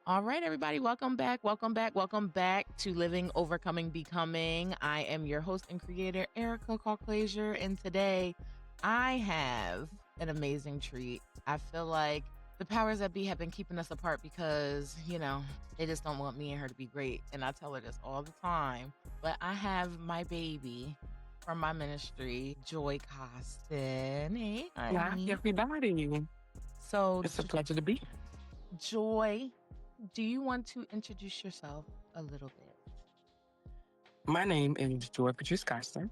All right, everybody, welcome back. Welcome back. Welcome back to Living, Overcoming, Becoming. I am your host and creator, Erica Caucasier, and today I have an amazing treat. I feel like the powers that be have been keeping us apart because, they just don't want me and her to be great. And I tell her this all the time. But I have my baby from my ministry, Joy Coston. Hey, Hi, honey. everybody. So, It's a pleasure to be here. Joy, do you want to introduce yourself a little bit? My name is Joy Coston.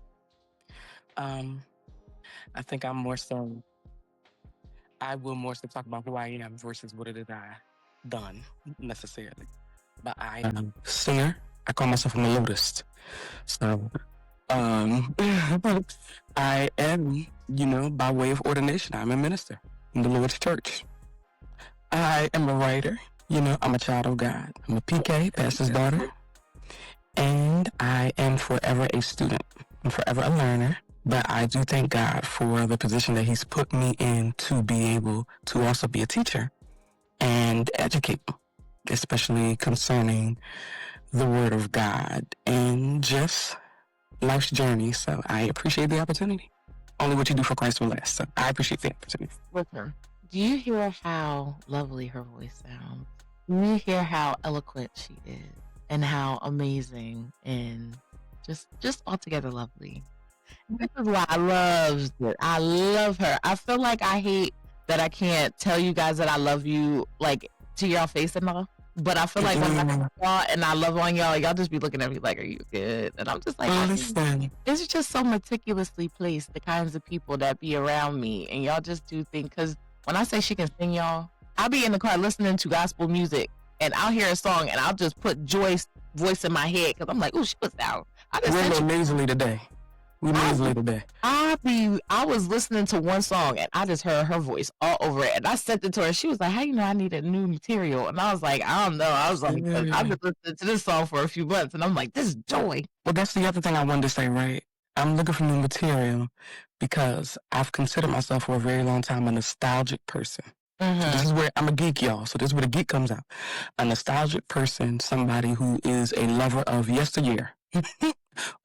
I think I will more so talk about who I am versus what it is I done necessarily. But I am a singer. I call myself a melodist. So, I am, by way of ordination, I'm a minister in the Lord's church. I am a writer. I'm a child of God. I'm a PK, pastor's daughter. And I am forever a student. I'm forever a learner. But I do thank God for the position that He's put me in to be able to also be a teacher and educate, especially concerning the Word of God and just life's journey. So I appreciate the opportunity. Only what you do for Christ will last. So I appreciate the opportunity. Listen, do you hear how lovely her voice sounds? Do you hear how eloquent she is and how amazing and just altogether lovely? This is why I love it. I love her. I feel like I hate that I can't tell you guys that I love you like to y'all face enough. But I feel like when I love y'all and I love on y'all just be looking at me like, "Are you good?" And I'm just like, it's just so meticulously placed, the kinds of people that be around me, and y'all just do things. Because when I say she can sing, y'all, I'll be in the car listening to gospel music, and I'll hear a song, and I'll just put Joy's voice in my head because I'm like, "Oh, she was out." We're nasally today. I was listening to one song and I just heard her voice all over it, and I sent it to her. She was like, "How you know I need a new material?" And I was like, "I don't know." I was like, "I've been listening to this song for a few months," and I'm like, "This is Joy." Well, that's the other thing I wanted to say, right? I'm looking for new material because I've considered myself for a very long time a nostalgic person. So this is where I'm a geek, y'all. So this is where the geek comes out. A nostalgic person, somebody who is a lover of yesteryear.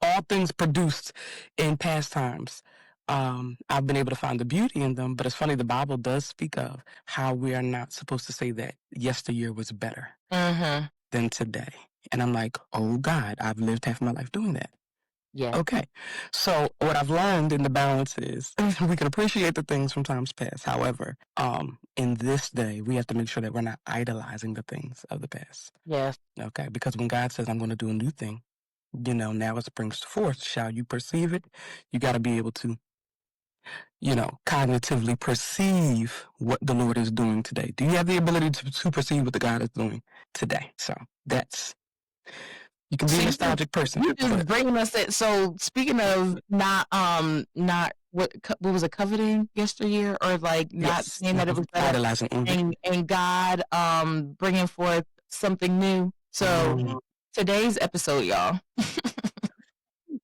All things produced in past times. I've been able to find the beauty in them, but it's funny, the Bible does speak of how we are not supposed to say that yesteryear was better than today. And I'm like, oh God, I've lived half my life doing that. Yeah. Okay. So what I've learned in the balance is we can appreciate the things from times past. However, in this day, we have to make sure that we're not idolizing the things of the past. Yes. Okay. Because when God says, I'm going to do a new thing, now it springs forth. Shall you perceive it? You got to be able to, cognitively perceive what the Lord is doing today. Do you have the ability to perceive what the God is doing today? So you can be a nostalgic person. You just bringing us it. So speaking of not what was it, coveting yesteryear, or like not saying that it was better, idolizing, and God bringing forth something new. So today's episode, y'all,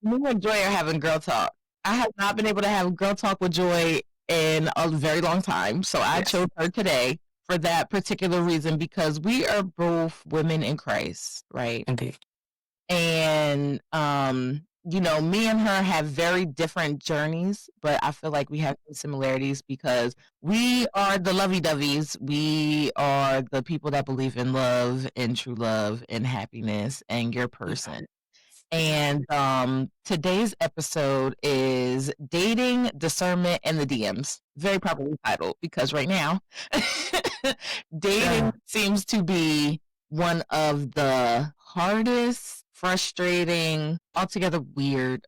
me and Joy are having girl talk. I have not been able to have girl talk with Joy in a very long time, so I chose her today for that particular reason, because we are both women in Christ, right? Indeed. And me and her have very different journeys, but I feel like we have some similarities because we are the lovey-doveys. We are the people that believe in love and true love and happiness and your person. And today's episode is Dating, Discernment, and the DMs. Very properly titled, because right now, dating seems to be one of the hardest, frustrating, altogether weird,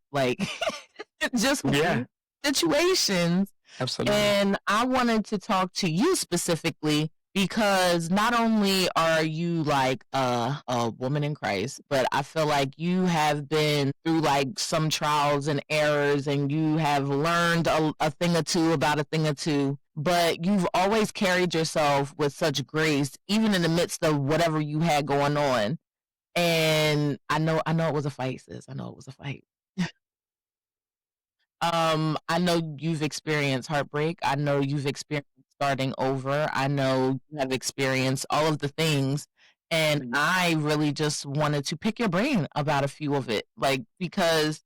just weird situations. Absolutely. And I wanted to talk to you specifically because not only are you like a woman in Christ, but I feel like you have been through like some trials and errors, and you have learned a thing or two about a thing or two, but you've always carried yourself with such grace, even in the midst of whatever you had going on. And I know it was a fight, sis. I know it was a fight. I know you've experienced heartbreak. I know you've experienced starting over. I know you have experienced all of the things. And I really just wanted to pick your brain about a few of it, like, because,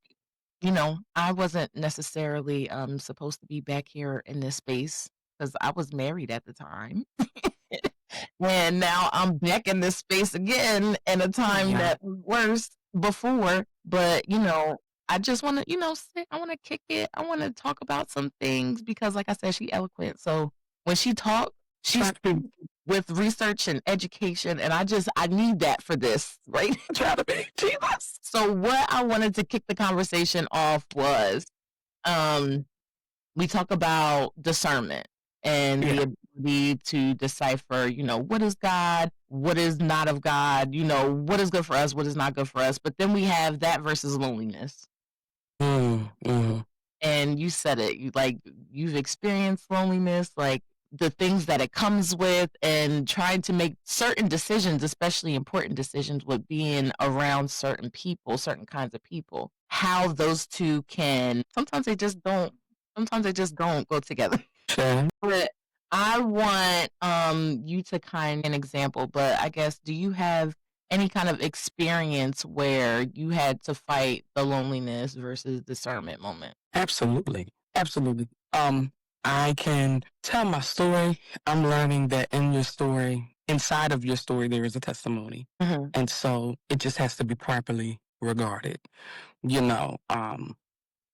I wasn't necessarily, supposed to be back here in this space because I was married at the time. And now I'm back in this space again in a time Yeah. that was worse before, but, I just wanna, sit, I wanna kick it, I wanna talk about some things because like I said, she eloquent, so when she talk, she Try to speak be. with research and education, and I need that for this, right? Try to be. Jesus. So what I wanted to kick the conversation off was, um, we talk about discernment and the Yeah. ability to decipher, what is God, what is not of God, what is good for us, what is not good for us. But then we have that versus loneliness. Mm-hmm. And you said it, you've experienced loneliness, like the things that it comes with, and trying to make certain decisions, especially important decisions with being around certain people, certain kinds of people, how those two can sometimes they just don't go together. Sure. But I want you to kind of an example, but I guess do you have any kind of experience where you had to fight the loneliness versus discernment moment? Absolutely. Absolutely. I can tell my story. I'm learning that in your story, inside of your story, there is a testimony. Mhm. And so it just has to be properly regarded. You know, are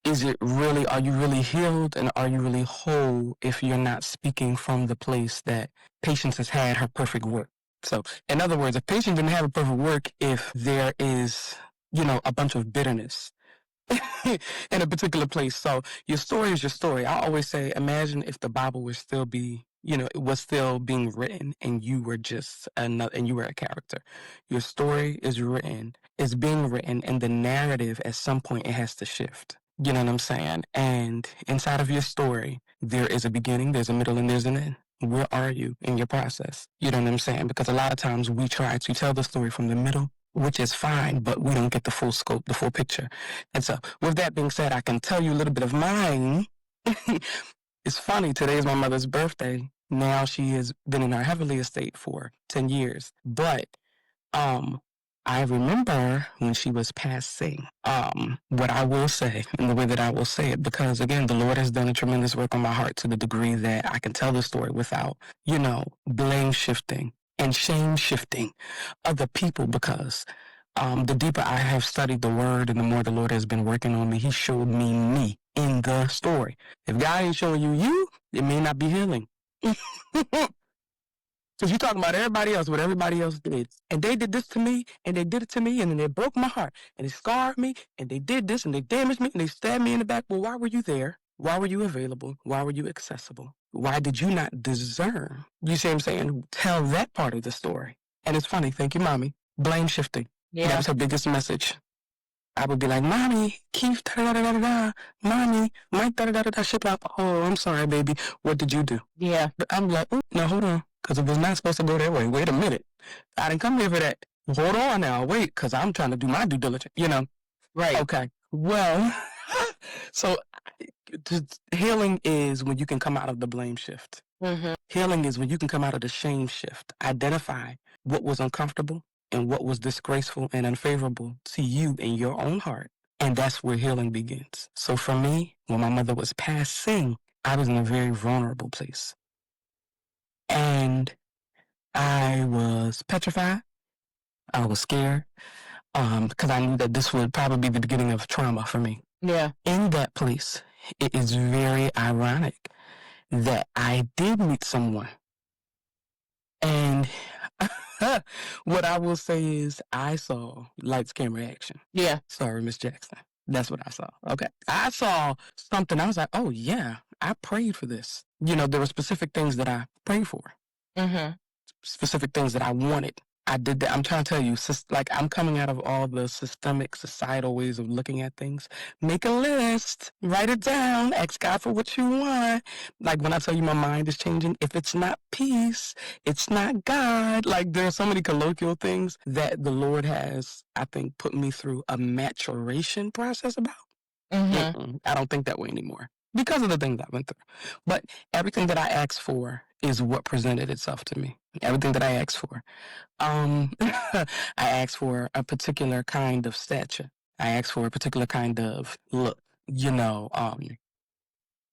you really healed and are you really whole if you're not speaking from the place that patience has had her perfect work? So, in other words, if patience didn't have a perfect work, if there is, a bunch of bitterness in a particular place. So your story is your story. I always say, imagine if the Bible was still it was still being written and you were just another, and you were a character. Your story is written, it's being written, and the narrative at some point it has to shift. You know what I'm saying? And inside of your story, there is a beginning, there's a middle, and there's an end. Where are you in your process? You know what I'm saying? Because a lot of times we try to tell the story from the middle, which is fine, but we don't get the full scope, the full picture. And so, with that being said, I can tell you a little bit of mine. It's funny, today is my mother's birthday. Now she has been in our heavenly estate for 10 years. But um, I remember when she was passing, what I will say and the way that I will say it, because again, the Lord has done a tremendous work on my heart to the degree that I can tell the story without, blame shifting and shame shifting other people, because the deeper I have studied the word and the more the Lord has been working on me, he showed me in the story. If God ain't showing you, it may not be healing. Because you're talking about everybody else, what everybody else did. And they did this to me, and they did it to me, and then it broke my heart, and it scarred me, and they did this, and they damaged me, and they stabbed me in the back. Well, why were you there? Why were you available? Why were you accessible? Why did you not discern? You see what I'm saying? Tell that part of the story. And it's funny. Thank you, Mommy. Blame shifting. That Yeah. was her biggest message. I would be like, Mommy, Keith, da-da-da-da-da-da. Mommy, Mike, da-da-da-da-da, ship out. Oh, I'm sorry, baby. What did you do? Yeah. I'm like, no, hold on, because it was not supposed to go that way. Wait a minute. I didn't come here for that. Hold on now. Wait, because I'm trying to do my due diligence, Right. Okay. Well, so healing is when you can come out of the blame shift. Mm-hmm. Healing is when you can come out of the shame shift. Identify what was uncomfortable and what was disgraceful and unfavorable to you in your own heart. And that's where healing begins. So for me, when my mother was passing, I was in a very vulnerable place. And I was petrified. I was scared because I knew that this would probably be the beginning of trauma for me. Yeah. In that place, it is very ironic that I did meet someone. And what I will say is I saw lights, camera, action. Yeah. Sorry, Miss Jackson. That's what I saw. Okay. I saw something. I was like, oh, yeah, I prayed for this. There were specific things that I prayed for. Mm-hmm. Specific things that I wanted. I did that. I'm trying to tell you, like I'm coming out of all the systemic societal ways of looking at things. Make a list, write it down, ask God for what you want. Like when I tell you my mind is changing, if it's not peace, it's not God. Like there are so many colloquial things that the Lord has, I think, put me through a maturation process about. Mm-hmm. I don't think that way anymore because of the things I went through. But everything that I asked for is what presented itself to me. Everything that I asked for. I asked for a particular kind of stature. I asked for a particular kind of look,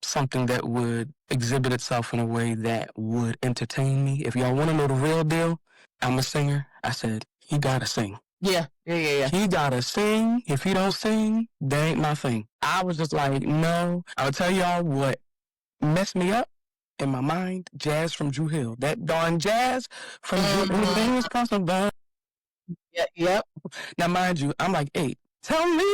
something that would exhibit itself in a way that would entertain me. If y'all want to know the real deal, I'm a singer. I said, he gotta sing. Yeah. He gotta sing. If he don't sing, that ain't my thing. I was just like, no. I'll tell y'all what messed me up in my mind. Jazz from Drew Hill. That darn jazz from Drew Hill was possible. Yep. Now, mind you, I'm like 8. Tell me.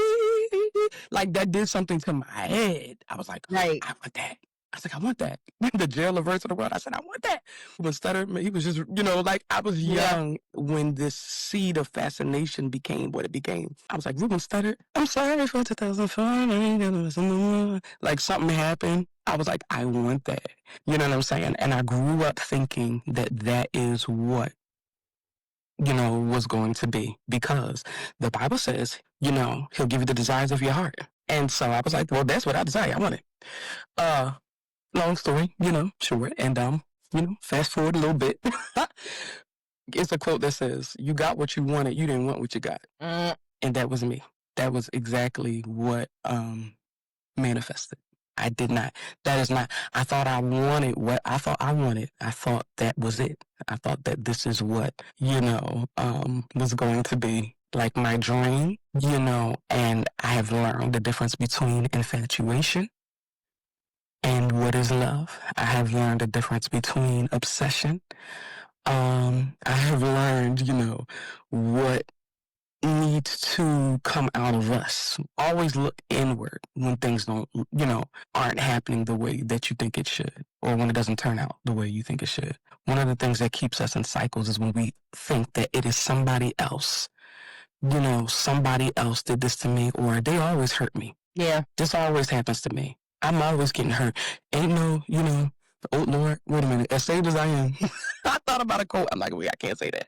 Like, that did something to my head. I was like, right. I want that. I was like, I want that. The jailer verse of the world. I said, I want that. He was stuttering. He was just, like I was young when this seed of fascination became what it became. I was like, Ruben stuttered. I'm sorry for 2004. Like something happened. I was like, I want that. You know what I'm saying? And I grew up thinking that is what was going to be, because the Bible says, he'll give you the desires of your heart. And so I was like, well, that's what I desire. I want it. Long story, short. And, fast forward a little bit. It's a quote that says, you got what you wanted. You didn't want what you got. And that was me. That was exactly what, manifested. I did not. That is not. I thought I wanted what I thought I wanted. I thought that was it. I thought that this is what, was going to be like my dream, and I have learned the difference between infatuation and what is love. I have learned the difference between obsession. I have learned, what needs to come out of us. Always look inward when things aren't happening the way that you think it should, or when it doesn't turn out the way you think it should. One of the things that keeps us in cycles is when we think that it is somebody else. Somebody else did this to me, or they always hurt me. Yeah. This always happens to me. I'm always getting hurt. Ain't no, oh Lord, wait a minute. As saved as I am, I thought about a quote. I'm like, wait, I can't say that.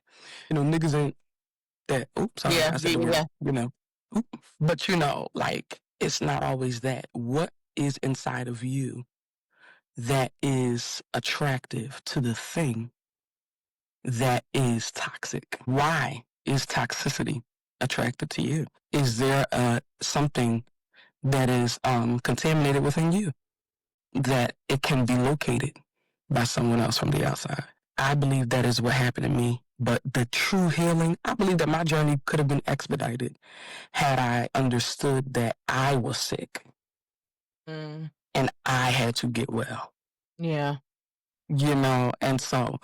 Niggas ain't that. Oops, sorry. I said the word, But like, it's not always that. What is inside of you that is attractive to the thing that is toxic? Why is toxicity attracted to you? Is there something that is contaminated within you that it can be located by someone else from the outside? I believe that is what happened to me. But the true healing, I believe that my journey could have been expedited had I understood that I was sick and I had to get well. Yeah. And so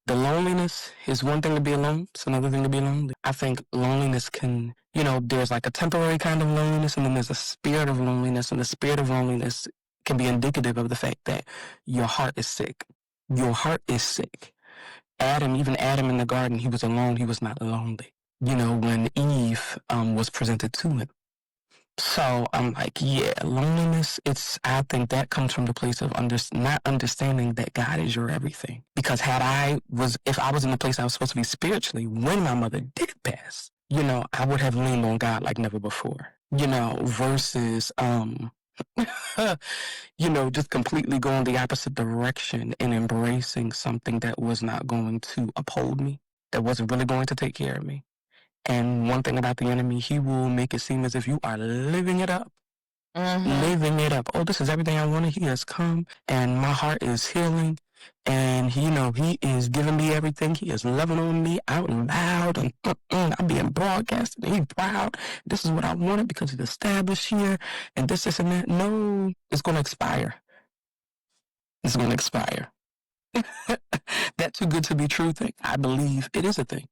the loneliness is one thing to be alone. It's another thing to be lonely. I think loneliness can, there's like a temporary kind of loneliness, and then there's a spirit of loneliness, and the spirit of loneliness can be indicative of the fact that your heart is sick. Your heart is sick. Even Adam in the garden, he was alone. He was not lonely. When Eve was presented to him. So I'm like, yeah, loneliness, I think that comes from the place of not understanding that God is your everything. Because if I was in the place I was supposed to be spiritually when my mother did pass, I would have leaned on God like never before. Versus just completely going the opposite direction and embracing something that was not going to uphold me, that wasn't really going to take care of me. And one thing about the enemy, he will make it seem as if you are living it up. Living it up. Oh, this is everything I wanted. He has come, and my heart is healing. And, he is giving me everything. He is loving on me out loud. And I'm being broadcasted. And he's proud. This is what I wanted because it's established here. And this, and that. No, it's going to expire. It's going to expire. That too good to be true thing, I believe it is a thing,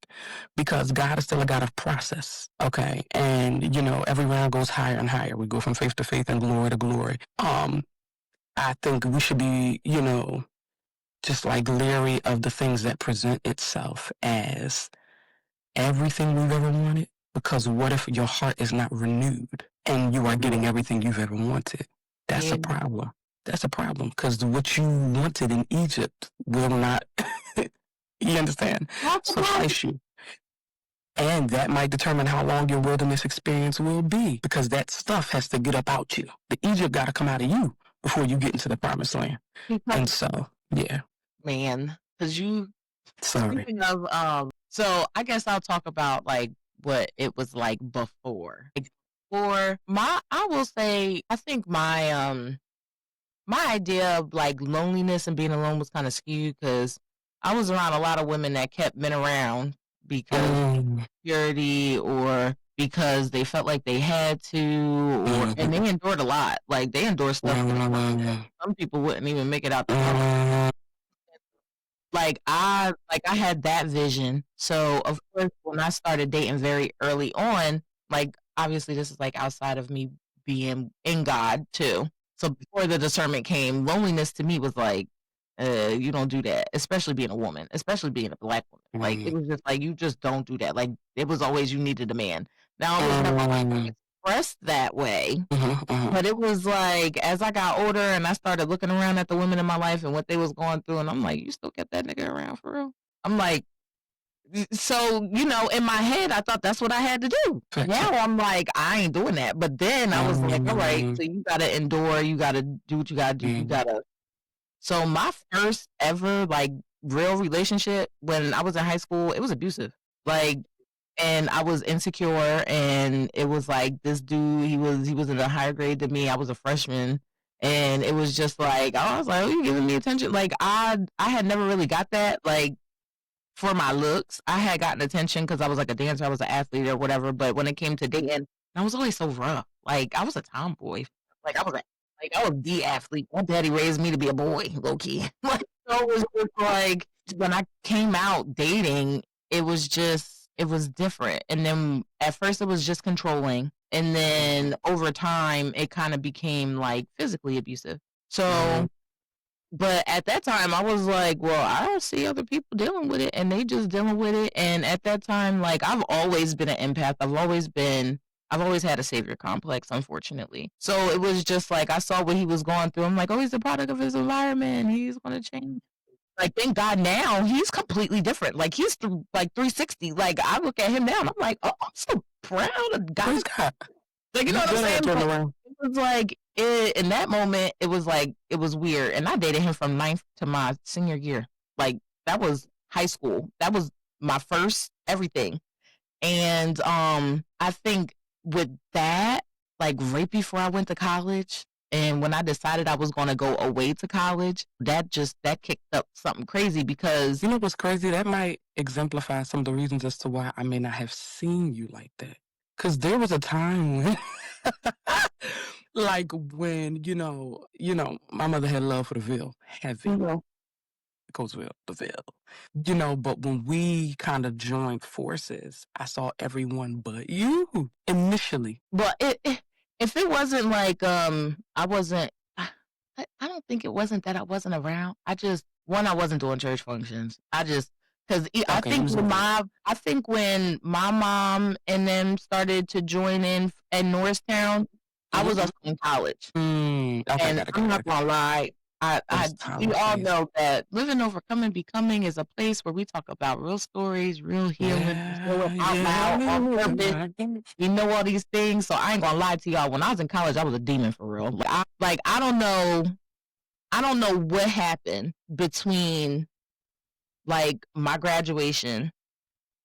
because God is still a God of process. Okay. And every round goes higher and higher. We go from faith to faith and glory to glory. I think we should be, just like leery of the things that present itself as everything we've ever wanted, because what if your heart is not renewed and you are getting everything you've ever wanted? That's a problem. That's a problem, because what you wanted in Egypt will not, you understand, suffice you. And that might determine how long your wilderness experience will be, because that stuff has to get up out you. The Egypt got to come out of you before you get into the promised land. And so, yeah. man, because you Sorry. speaking of so I guess I'll talk about like what it was like before. Like, for my I will say I think my idea of like loneliness and being alone was kind of skewed because I was around a lot of women that kept men around because security or because they felt like they had to, or and they endured a lot. Like they endured stuff that some people wouldn't even make it out the house. Like I had that vision. So of course when I started dating very early on, like obviously this is like outside of me being in God too. So before the discernment came, loneliness to me was like, you don't do that, especially being a woman, especially being a black woman. Like it was just like you just don't do that. Like it was always you needed a man. Now it was never expressed that way. But it was like as I got older and I started looking around at the women in my life and what they was going through, and I'm like, you still kept that nigga around for real? I'm like, so in my head I thought that's what I had to do. Now I'm like, I ain't doing that. But then I was like, all right, so you gotta endure, you gotta do what you gotta do, you gotta. So my first ever like real relationship when I was in high school, it was abusive. Like, and I was insecure, and it was like this dude, he was in a higher grade than me. I was a freshman, and it was just like I was like, oh, you giving me attention? Like I had never really got that like for my looks. I had gotten attention because I was like a dancer, I was an athlete or whatever. But when it came to dating, I was always so rough. Like I was a tomboy. Like I was the athlete. My daddy raised me to be a boy, low key. Like so it was just like when I came out dating, it was different. And then at first it was just controlling. And then over time it kind of became like physically abusive. So but at that time I was like, well, I don't see other people dealing with it and they just dealing with it. And at that time, like I've always been an empath. I've always had a savior complex, unfortunately. So it was just like I saw what he was going through. I'm like, oh, he's a product of his environment. He's gonna change. Like, thank God now he's completely different. Like he's like 360. Like I look at him now and I'm like, oh, I'm so proud of God. Like you know what I'm saying? It was like in that moment, it was like it was weird. And I dated him from 9th to my senior year. Like that was high school. That was my first everything. And I think with that, like right before I went to college, and when I decided I was going to go away to college, that kicked up something crazy because You know what's crazy? That might exemplify some of the reasons as to why I may not have seen you like that. Because there was a time when, like when, my mother had love for the Ville, heavy. Coatesville, the Ville. But when we kind of joined forces, I saw everyone but you initially. But if it wasn't like I wasn't, I don't think it wasn't that I wasn't around. I wasn't doing church functions. Because I think when my mom and them started to join in at Norristown, I was also in college. And I'm not gonna lie. We all know that living overcoming becoming is a place where we talk about real stories, real healing, out loud, on purpose. We know all these things, so I ain't gonna lie to y'all. When I was in college, I was a demon for real. I don't know what happened between like my graduation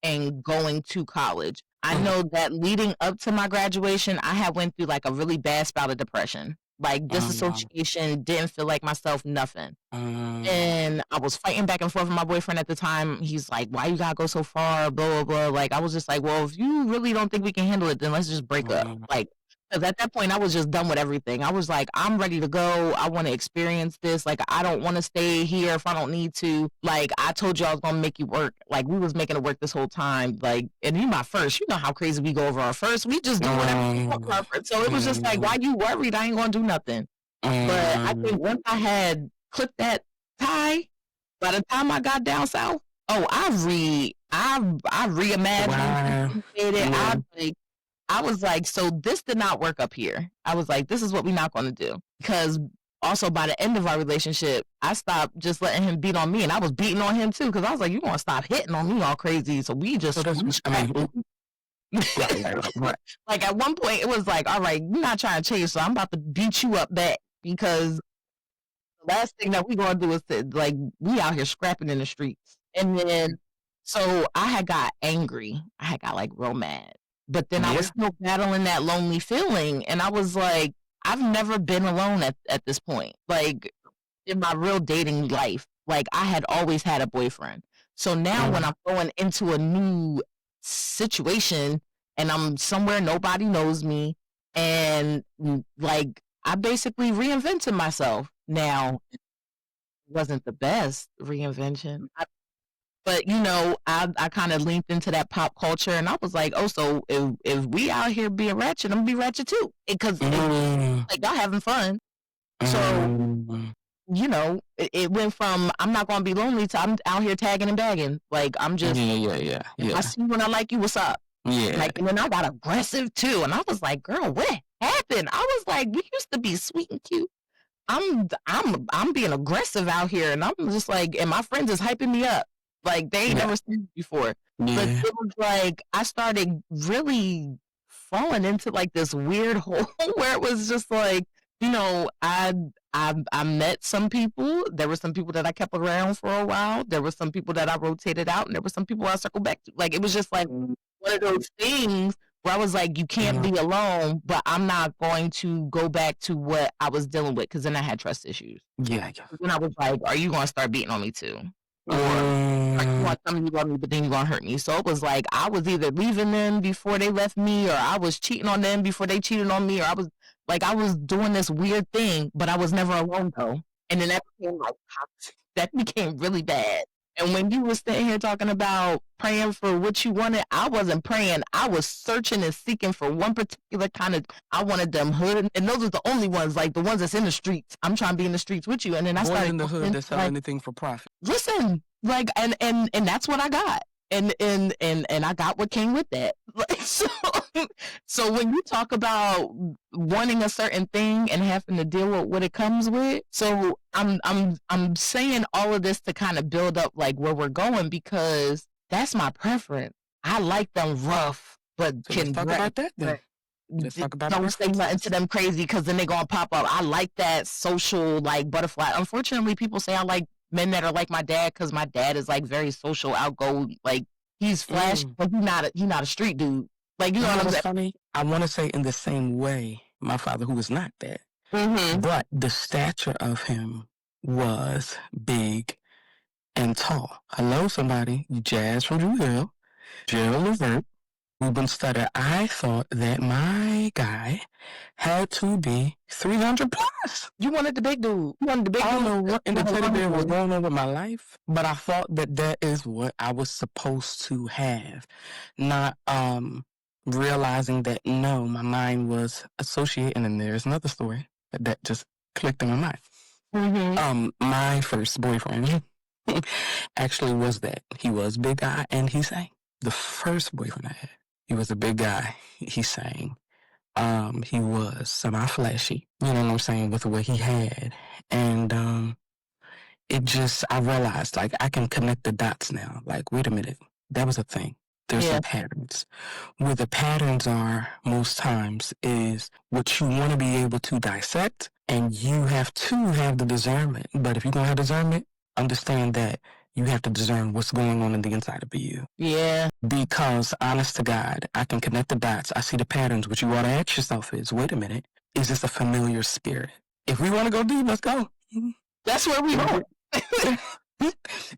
and going to college. I know that leading up to my graduation, I had went through like a really bad spout of depression. Like disassociation, didn't feel like myself, nothing. And I was fighting back and forth with my boyfriend at the time. He's like, why you gotta go so far, blah, blah, blah. Like, I was just like, well, if you really don't think we can handle it, then let's just break up. Like, because at that point, I was just done with everything. I was like, I'm ready to go. I want to experience this. Like, I don't want to stay here if I don't need to. Like, I told you I was going to make you work. Like, we was making it work this whole time. Like, and you my first. You know how crazy we go over our first. We just do whatever we want for our first. So it was just like, why you worried? I ain't going to do nothing. But I think once I had clipped that tie, by the time I got down south, I reimagined. I was like, so this did not work up here. I was like, this is what we're not going to do. Because also by the end of our relationship, I stopped just letting him beat on me. And I was beating on him too. Because I was like, you're going to stop hitting on me all crazy. So we just... Like at one point, it was like, all right, you're not trying to change. So I'm about to beat you up back. Because The last thing that we gonna do is like we out here scrapping in the streets. And then so I had got angry. I had got like real mad. But then I was still battling that lonely feeling. And I was like, I've never been alone at this point. Like in my real dating life, like I had always had a boyfriend. So now when I'm going into a new situation and I'm somewhere nobody knows me and like I basically reinvented myself. Now it wasn't the best reinvention. But I kind of leaned into that pop culture and I was like, oh, so if we out here being ratchet, I'm gonna be ratchet too. Because like y'all having fun. So it went from I'm not gonna be lonely to I'm out here tagging and bagging. Like I'm just I see when I like you, what's up? Yeah. Like and then I got aggressive too. And I was like, girl, what happened? I was like, we used to be sweet and cute. I'm being aggressive out here and I'm just like, and my friends is hyping me up. Like they ain't never seen me before. Yeah. But it was like I started really falling into like this weird hole where it was just like, I met some people. There were some people that I kept around for a while. There were some people that I rotated out, and there were some people I circled back to. Like it was just like one of those things where I was like, you can't be alone, but I'm not going to go back to what I was dealing with because then I had trust issues. Yeah. Then I was like, are you going to start beating on me too? Or are you going to tell me you love me, but then you're going to hurt me? So it was like I was either leaving them before they left me, or I was cheating on them before they cheated on me, or I was doing this weird thing, but I was never alone though. And then that became like toxic. That became really bad. And when you were sitting here talking about praying for what you wanted, I wasn't praying. I was searching and seeking for one particular kind of. I wanted them hood, and those are the only ones, like the ones that's in the streets. I'm trying to be in the streets with you, and then I started in the hood that sell anything for profit. Listen, like, and that's what I got. And I got what came with that. Like, so when you talk about wanting a certain thing and having to deal with what it comes with, so I'm saying all of this to kind of build up like where we're going because that's my preference. I like them rough, but so let's talk about that then. Let's talk about don't say nothing to them crazy because then they're gonna pop up. I like that social like butterfly. Unfortunately, people say I like men that are like my dad because my dad is like very social, outgoing, like he's flashy, but he's not a street dude. Like you know what I'm saying? Funny. I want to say in the same way, my father, who was not that, but the stature of him was big and tall. Hello, somebody. Jazz from Jewel, Gerald Levert. Ruben Stutter. I thought that my guy had to be 300 plus. You wanted the big dude. You wanted the big dude. I don't know what in the teddy bear was going on with my life, but I thought that is what I was supposed to have. Not realizing that no, my mind was associating, and there's another story that just clicked in my mind. My first boyfriend actually was that. He was big guy and he sang. The first boyfriend I had. He was a big guy. He sang. He was semi-flashy, you know what I'm saying, with the way he had. And I realized, like, I can connect the dots now. Like, wait a minute, that was a thing. There's some patterns. Where the patterns are, most times, is what you want to be able to dissect, and you have to have the discernment. But if you're going to have discernment, understand that you have to discern what's going on in the inside of you. Yeah. Because, honest to God, I can connect the dots. I see the patterns. What you ought to ask yourself is, wait a minute, is this a familiar spirit? If we want to go deep, let's go. That's where we are.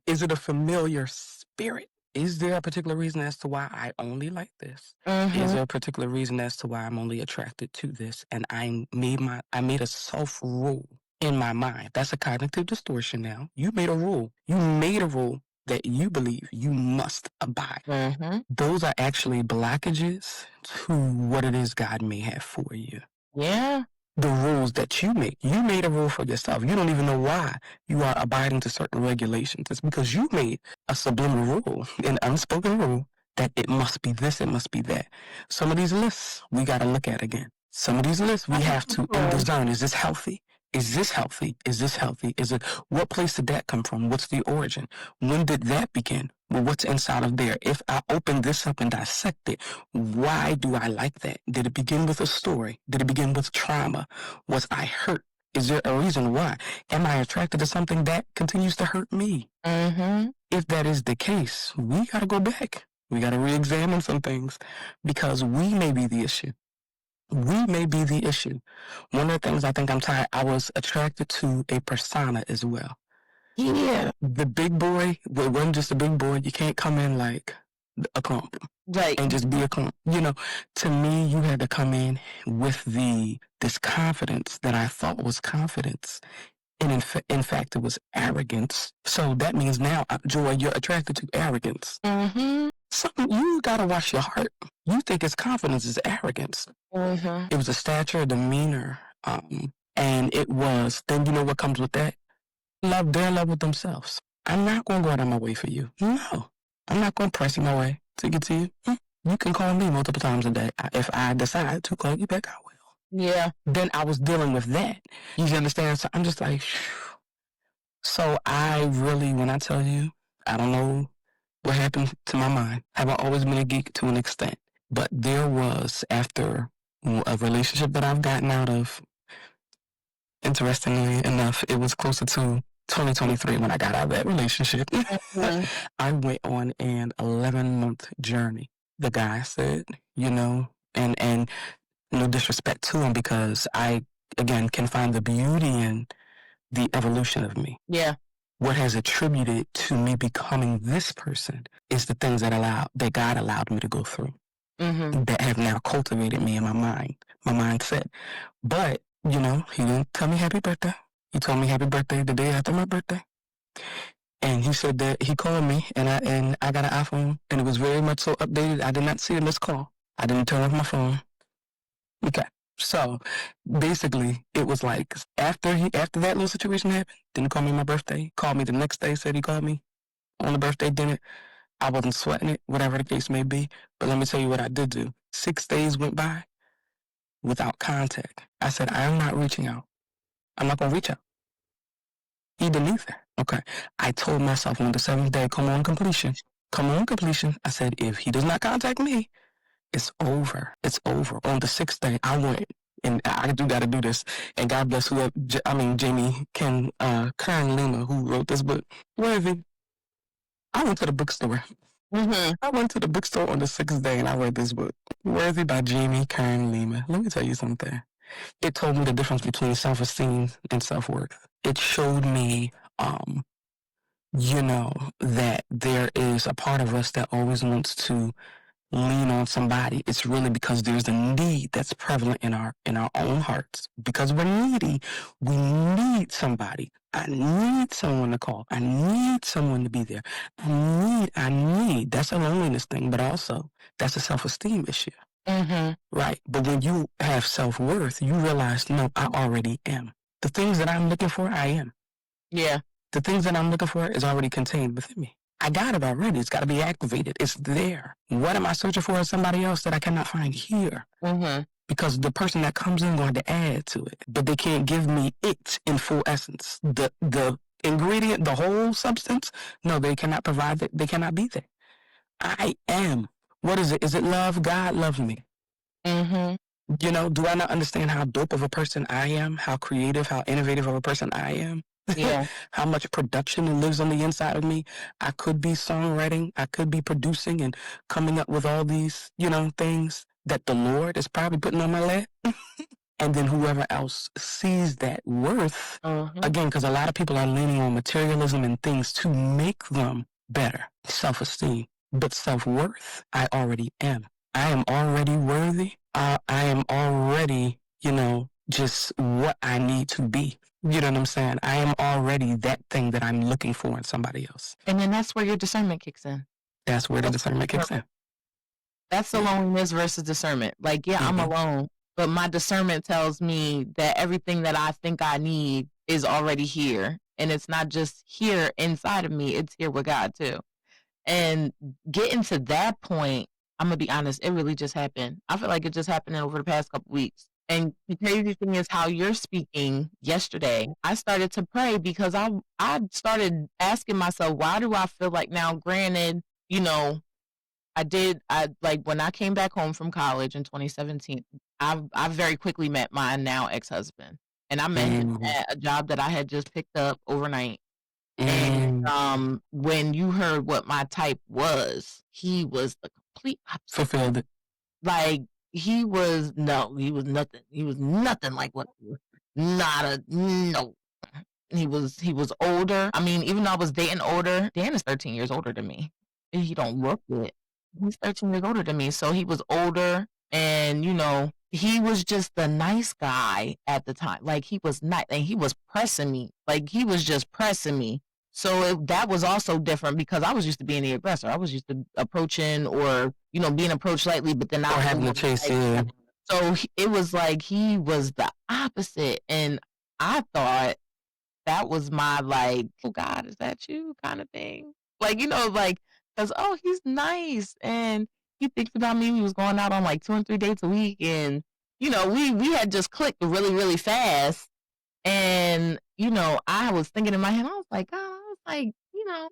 Is it a familiar spirit? Is there a particular reason as to why I only like this? Is there a particular reason as to why I'm only attracted to this? And I made a self-rule in my mind. That's a cognitive distortion now. You made a rule. You made a rule that you believe you must abide. Those are actually blockages to what it is God may have for you. Yeah. The rules that you make. You made a rule for yourself. You don't even know why you are abiding to certain regulations. It's because you made a subliminal rule, an unspoken rule, that it must be this, it must be that. Some of these lists we got to look at again. Some of these lists we have to discern. Is this healthy? Is this healthy? Is this healthy? What place did that come from? What's the origin? When did that begin? Well, what's inside of there? If I open this up and dissect it, why do I like that? Did it begin with a story? Did it begin with trauma? Was I hurt? Is there a reason why? Am I attracted to something that continues to hurt me? If that is the case, we got to go back. We got to re-examine some things because we may be the issue. We may be the issue. One of the things I think I'm tired, I was attracted to a persona as well. Yeah. The big boy, well, it wasn't just a big boy. You can't come in like a clump. Right. And just be a clump. To me, you had to come in with this confidence that I thought was confidence. And in fact, it was arrogance. So that means now, Joy, you're attracted to arrogance. Something you gotta watch your heart. You think it's confidence, it's arrogance. It was a stature, a demeanor, and it was. Then you know what comes with that? Love their love with themselves. I'm not gonna go out of my way for you. No, I'm not gonna press my way to get to you. You can call me multiple times a day. If I decide to call you back, I will. Yeah. Then I was dealing with that. You understand? So I'm just like, phew. So I really, when I tell you, I don't know what happened to my mind. Have I always been a geek to an extent? But there was, after a relationship that I've gotten out of, interestingly enough, it was closer to 2023 when I got out of that relationship. I went on an 11-month journey. The guy said, and no disrespect to him because I, again, can find the beauty in the evolution of me. Yeah. What has attributed to me becoming this person is the things that God allowed me to go through that have now cultivated me in my mind, my mindset. But, he didn't tell me happy birthday. He told me happy birthday the day after my birthday. And he said that he called me and I got an iPhone and it was very much so updated. I did not see a missed call. I didn't turn off my phone. Okay. So basically it was like after that little situation happened, didn't call me on my birthday, called me the next day, said he called me on the birthday dinner. I wasn't sweating it, whatever the case may be. But let me tell you what I did do. 6 days went by without contact. I said, I am not reaching out. I'm not going to reach out. He didn't either. Okay. I told myself on the 7th day, come on completion. I said, if he does not contact me, it's over. It's over. On the 6th day, I went, and I do got to do this. And God bless Jamie Karen Lima, who wrote this book. Worthy. I went to the bookstore. I went to the bookstore on the 6th day and I read this book, Worthy by Jamie Kern Lima. Let me tell you something. It told me the difference between self-esteem and self-worth. It showed me, that there is a part of us that always wants to lean on somebody. It's really because there's a need that's prevalent in our own hearts. Because we're needy, we need somebody. I need someone to call. I need someone to be there. I need. That's a loneliness thing, but also that's a self-esteem issue. Right. But when you have self-worth, you realize, no, I already am. The things that I'm looking for, I am. Yeah. The things that I'm looking for is already contained within me. I got it already. It's got to be activated. It's there. What am I searching for in somebody else that I cannot find here? Because the person that comes in going to add to it, but they can't give me it in full essence. The ingredient, the whole substance, no, they cannot provide it. They cannot be there. I am. What is it? Is it love? God loves me. Do I not understand how dope of a person I am? How creative, how innovative of a person I am? Yeah. How much production lives on the inside of me. I could be songwriting. I could be producing and coming up with all these, things that the Lord is probably putting on my lap. And then whoever else sees that worth, again, because a lot of people are leaning on materialism and things to make them better. Self-esteem. But self-worth, I already am. I am already worthy. I am already, just what I need to be. You know what I'm saying? I am already that thing that I'm looking for in somebody else. And then that's where your discernment kicks in. That's where the discernment kicks in. That's the loneliness versus discernment. Like, yeah, I'm alone, but my discernment tells me that everything that I think I need is already here. And it's not just here inside of me, it's here with God too. And getting to that point, I'm going to be honest, it really just happened. I feel like it just happened over the past couple weeks. And the crazy thing is how you're speaking yesterday. I started to pray because I started asking myself, why do I feel like now, granted, I like when I came back home from college in 2017, I very quickly met my now ex-husband. and I met him at a job that I had just picked up overnight. And when you heard what my type was, he was the complete opposite. Fulfilled it. Like he was nothing. He was nothing like what no. He was older. I mean, even though I was dating older, Dan is 13 years older than me. And he don't look it. He's 13 years older than me. So he was older, and he was just the nice guy at the time. Like he was nice, and he was pressing me. Like he was just pressing me. So that was also different because I was used to being the aggressor. I was used to approaching or being approached lightly, but then or having to chase in. So it was like he was the opposite, and I thought that was my like, oh God, is that you kind of thing? Like, because he's nice and he thinks about me. We was going out on like 2 and 3 dates a week, and we had just clicked really, really fast. And I was thinking in my head, I was like,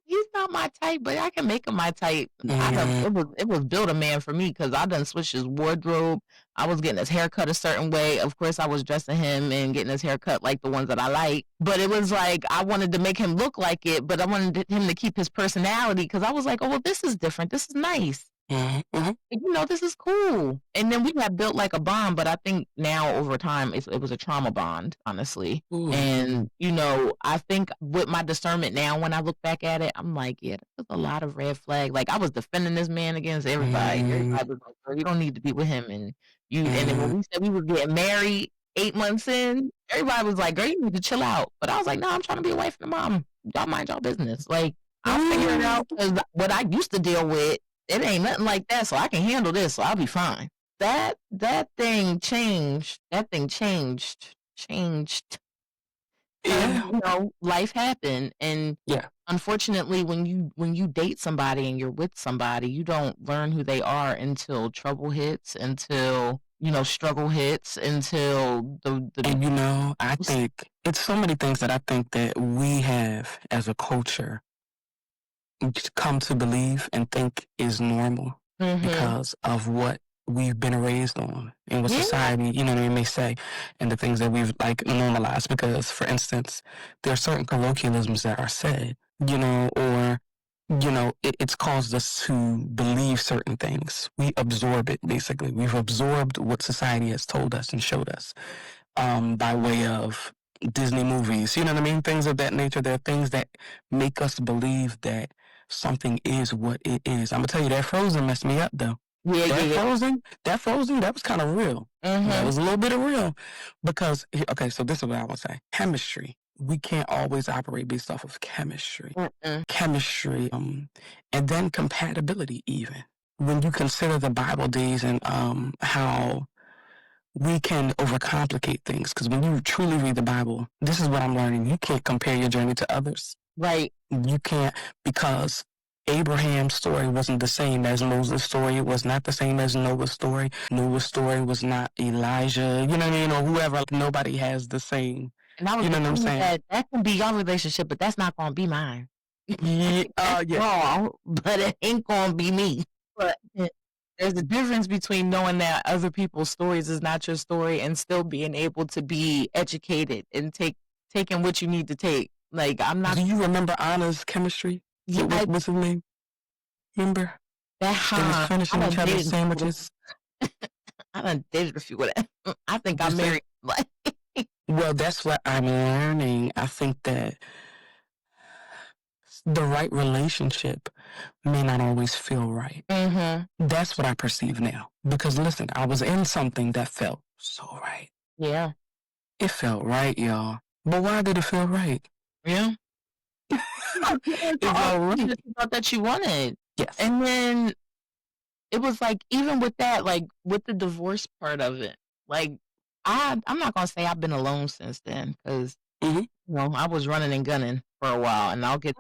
he's not my type, but I can make him my type. It was build a man for me because I done switched his wardrobe. I was getting his hair cut a certain way. Of course, I was dressing him and getting his hair cut like the ones that I like. But it was like I wanted to make him look like it, but I wanted him to keep his personality because I was like, oh, well, this is different. This is nice. This is cool. And then we had built like a bond, but I think now over time it was a trauma bond, honestly. Ooh. And I think with my discernment now, when I look back at it, I'm like, yeah, there's a lot of red flag. Like I was defending this man against everybody. Everybody was like, girl, you don't need to be with him. And and then when we said we were getting married 8 months in, everybody was like, girl, you need to chill out. But I was like, no, I'm trying to be a wife and a mom. Y'all mind y'all business. Like I'll figure it out because what I used to deal with, it ain't nothing like that, so I can handle this, so I'll be fine. That thing changed. That thing changed. Yeah. Life happened, and unfortunately, when you date somebody and you're with somebody, you don't learn who they are until trouble hits, until struggle hits, until the. And I think it's so many things that I think that we have as a culture come to believe and think is normal because of what we've been raised on and what society, may say, and the things that we've normalized. Because, for instance, there are certain colloquialisms that are said, or it's caused us to believe certain things. We absorb it, basically. We've absorbed what society has told us and showed us by way of Disney movies, you know what I mean? Things of that nature. There are things that make us believe that something is what it is. I'm gonna tell you, that Frozen messed me up though. Frozen, that was kind of real. That was a little bit of real. Because, okay, so this is what I would say. Chemistry. We can't always operate based off of chemistry. Chemistry, and then compatibility even. When you consider the Bible days and how we can overcomplicate things, because when you truly read the Bible, this is what I'm learning. You can't compare your journey to others. Right. You can't, because Abraham's story wasn't the same as Moses' story. It was not the same as Noah's story. Noah's story was not Elijah, you know what I mean, or whoever. Nobody has the same. And I was what I'm saying? That can be your relationship, but that's not going to be mine. Yeah. But it ain't going to be me. But there's a difference between knowing that other people's stories is not your story and still being able to be educated and taking what you need to take. Like, I'm not. Do you remember Anna's chemistry? Yeah, what's his name? Remember? That they was finishing each other's sandwiches. I done dated a few of them. I think I'm married. Well, that's what I'm learning. I think that the right relationship may not always feel right. That's what I perceive now. Because listen, I was in something that felt so right. Yeah. It felt right, y'all. But why did it feel right? Yeah. It's all right. That you wanted. Yes. And then it was like, even with that, like with the divorce part of it, like I'm not gonna say I've been alone since then, because I was running and gunning for a while, and I'll get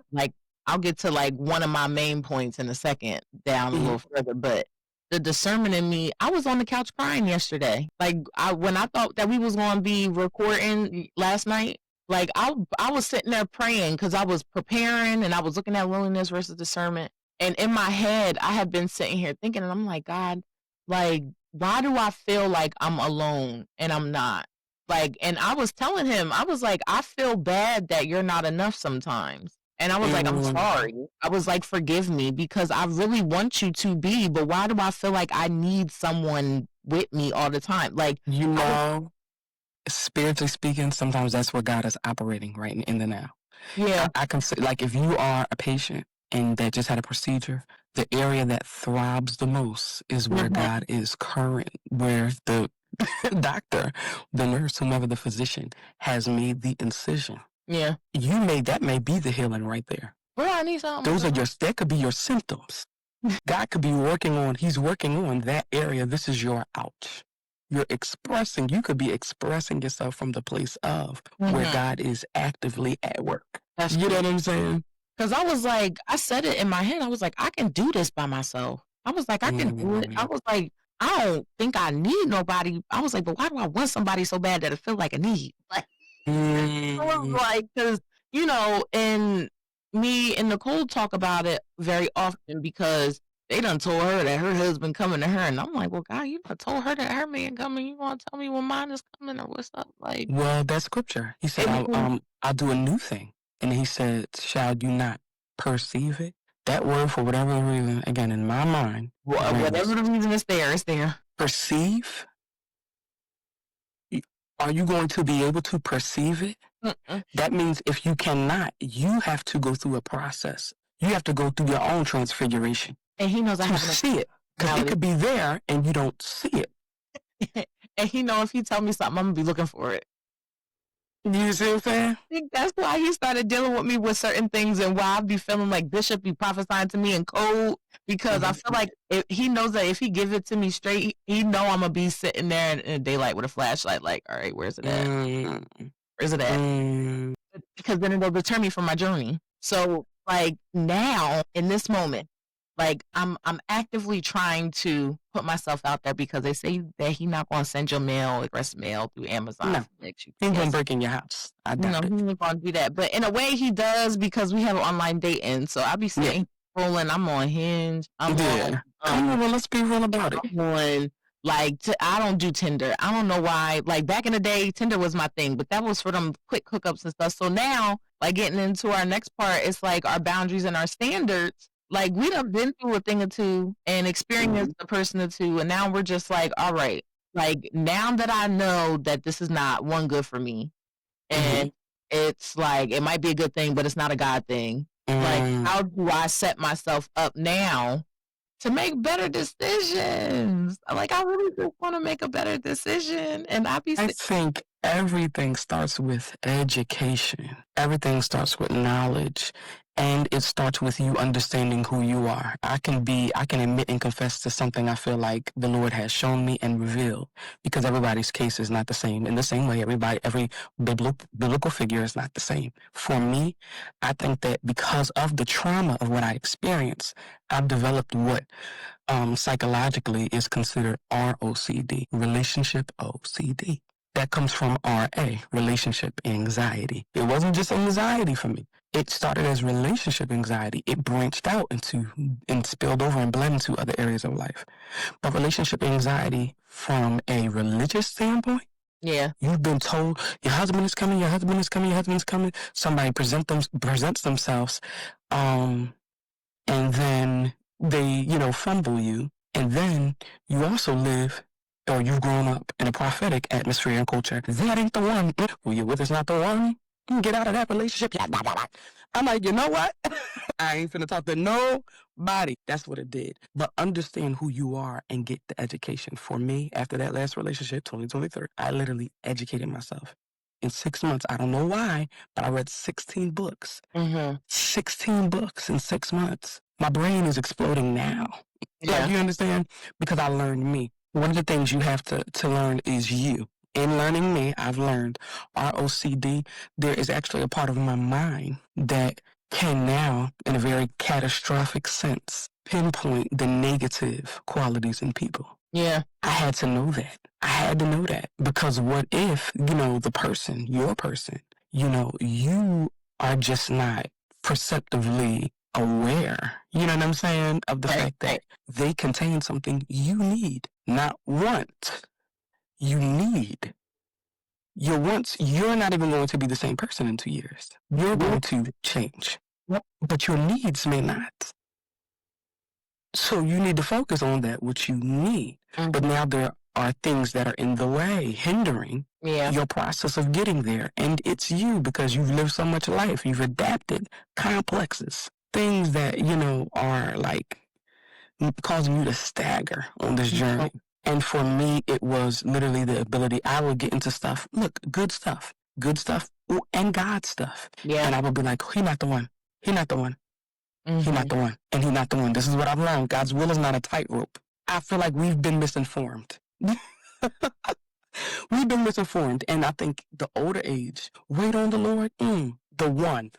to like one of my main points in a second down a little further. But the discernment in me, I was on the couch crying yesterday. Like when I thought that we was gonna be recording last night, like I was sitting there praying because I was preparing and I was looking at loneliness versus discernment. And in my head, I have been sitting here thinking, and I'm like, God, like, why do I feel like I'm alone and I'm not? Like, and I was telling him, I was like, I feel bad that you're not enough sometimes. And I was like, I'm sorry. I was like, forgive me, because I really want you to be, but why do I feel like I need someone with me all the time? Like, You know, spiritually speaking, sometimes that's where God is operating right in the now. yeah. I can say, like, if you are a patient and that just had a procedure, the area that throbs the most is where God is current, where the doctor, the nurse, whomever the physician has made the incision. Yeah. That may be the healing right there. Bro, I need something. That could be your symptoms. God could be he's working on that area. This is your ouch. You could be expressing yourself from the place of where God is actively at work. You know what I'm saying? Because I was like, I said it in my head. I was like, I can do this by myself. I was like, I can do it. I was like, I don't think I need nobody. I was like, but why do I want somebody so bad that it feels like a need? Like, I was like, because, you know, and me and Nicole talk about it very often, because they done told her that her husband coming to her. And I'm like, well, God, you done told her that her man coming. You want to tell me when mine is coming or what's up? Like, well, that's scripture. He said, I'll do a new thing. And he said, shall you not perceive it? That word, for whatever reason, again, in my mind. Whatever the reason it's there. Perceive? Are you going to be able to perceive it? That means if you cannot, you have to go through a process. You have to go through your own transfiguration. And he knows I have to see it. Because it could be there and you don't see it. And he know if he tell me something, I'm going to be looking for it. You see what I'm saying? I think that's why he started dealing with me with certain things, and why I be feeling like Bishop be prophesying to me in code, because I feel like he knows that if he give it to me straight, he know I'm going to be sitting there in the daylight with a flashlight like, all right, where's it at? Where's it at? Because then it'll deter me from my journey. So like now in this moment, like I'm actively trying to put myself out there, because they say that he's not going to send your mail, express mail through Amazon. No, he's going to break in your house. I doubt it. He's not going to do that. But in a way he does, because we have online dating. So I be sitting scrolling. I'm on Hinge. Come on, let's be real about it. I'm on, like, I don't do Tinder. I don't know why. Like back in the day, Tinder was my thing, but that was for them quick hookups and stuff. So now, like getting into our next part, it's like our boundaries and our standards. Like we done been through a thing or two and experienced a person or two, and now we're just like, all right, like now that I know that this is not one good for me, and it's like it might be a good thing, but it's not a God thing. Like, how do I set myself up now to make better decisions? Like, I really just want to make a better decision, and I think everything starts with education. Everything starts with knowledge. And it starts with you understanding who you are. I can admit and confess to something I feel like the Lord has shown me and revealed, because everybody's case is not the same. In the same way, every biblical figure is not the same. For me, I think that because of the trauma of what I experienced, I've developed what psychologically is considered ROCD, relationship OCD. That comes from RA, relationship anxiety. It wasn't just anxiety for me. It started as relationship anxiety. It branched out and spilled over and bled into other areas of life. But relationship anxiety from a religious standpoint, you've been told your husband is coming, your husband is coming, your husband's coming. Somebody presents themselves, and then they, fumble you. And then you also live, or you've grown up in a prophetic atmosphere and culture. That ain't the one. Who you're with is not the one. Get out of that relationship. I'm like, you know what? I ain't finna talk to nobody. That's what it did. But understand who you are and get the education. For me, after that last relationship, 2023, I literally educated myself. In 6 months, I don't know why, but I read 16 books. 16 books in 6 months. My brain is exploding now. Like, you understand? Because I learned me. One of the things you have to learn is you. In learning me, I've learned ROCD. There is actually a part of my mind that can now, in a very catastrophic sense, pinpoint the negative qualities in people. Yeah. I had to know that. I had to know that. Because what if, the person, your person, you are just not perceptively aware, you know what I'm saying, of the fact that they contain something you need, not want. You need. you're not even going to be the same person in 2 years. You're going to change, but your needs may not. So you need to focus on that, which you need. But now there are things that are in the way, hindering your process of getting there. And it's you, because you've lived so much life. You've adapted complexes, things that, are like causing you to stagger on this journey. And for me, it was literally the ability. I would get into stuff. Look, good stuff, and God stuff. Yeah. And I would be like, he not the one. He not the one. He not the one. And he not the one. This is what I've learned. God's will is not a tightrope. I feel like we've been misinformed. We've been misinformed. And I think the older age, wait on the Lord. The one.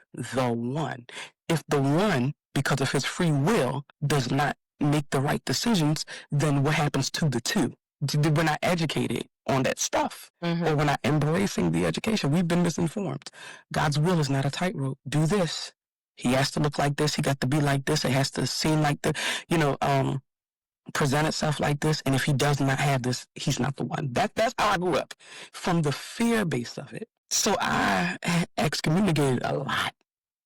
If the one, because of his free will, does not make the right decisions, then what happens to the two? We're not educated on that stuff, or we're not embracing the education. We've been misinformed. God's will is not a tightrope. Do this. He has to look like this. He got to be like this. It has to seem like this. Present itself like this. And if he does not have this, he's not the one. That's how I grew up, from the fear base of it. So I excommunicated a lot.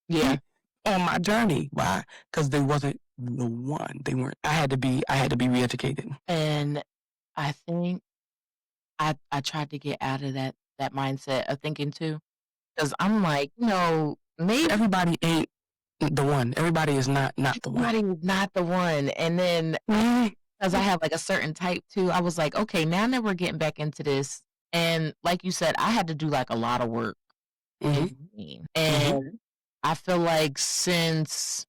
Yeah. On my journey. Why? Because they wasn't the one. They weren't. I had to be re-educated. And I think I tried to get out of that mindset of thinking too, because I'm like, maybe everybody ain't the one. Everybody is not the one. Everybody is not the one. And then because I have like a certain type too, I was like, okay, now that we're getting back into this, and like you said, I had to do like a lot of work. And I feel like since,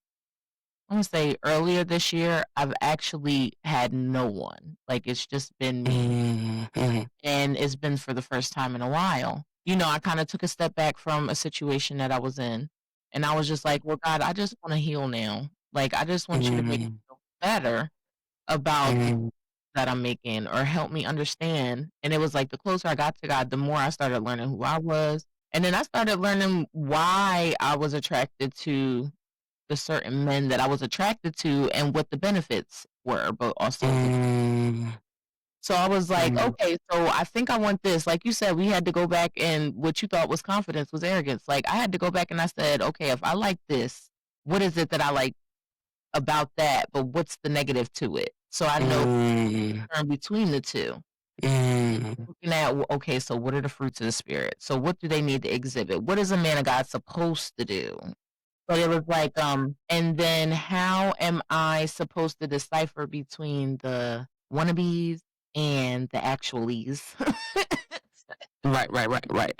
I want to say earlier this year, I've actually had no one. Like, it's just been me. And it's been for the first time in a while. I kind of took a step back from a situation that I was in. And I was just like, well, God, I just want to heal now. Like, I just want you to make me feel better about that I'm making, or help me understand. And it was like, the closer I got to God, the more I started learning who I was. And then I started learning why I was attracted to the certain men that I was attracted to, and what the benefits were, but also. So I was like, okay, so I think I want this. Like you said, we had to go back, and what you thought was confidence was arrogance. Like, I had to go back and I said, okay, if I like this, what is it that I like about that? But what's the negative to it? So I know between the two. Looking at, okay, so what are the fruits of the Spirit? So what do they need to exhibit? What is a man of God supposed to do? But it was like, and then how am I supposed to decipher between the wannabes and the actualies? Right.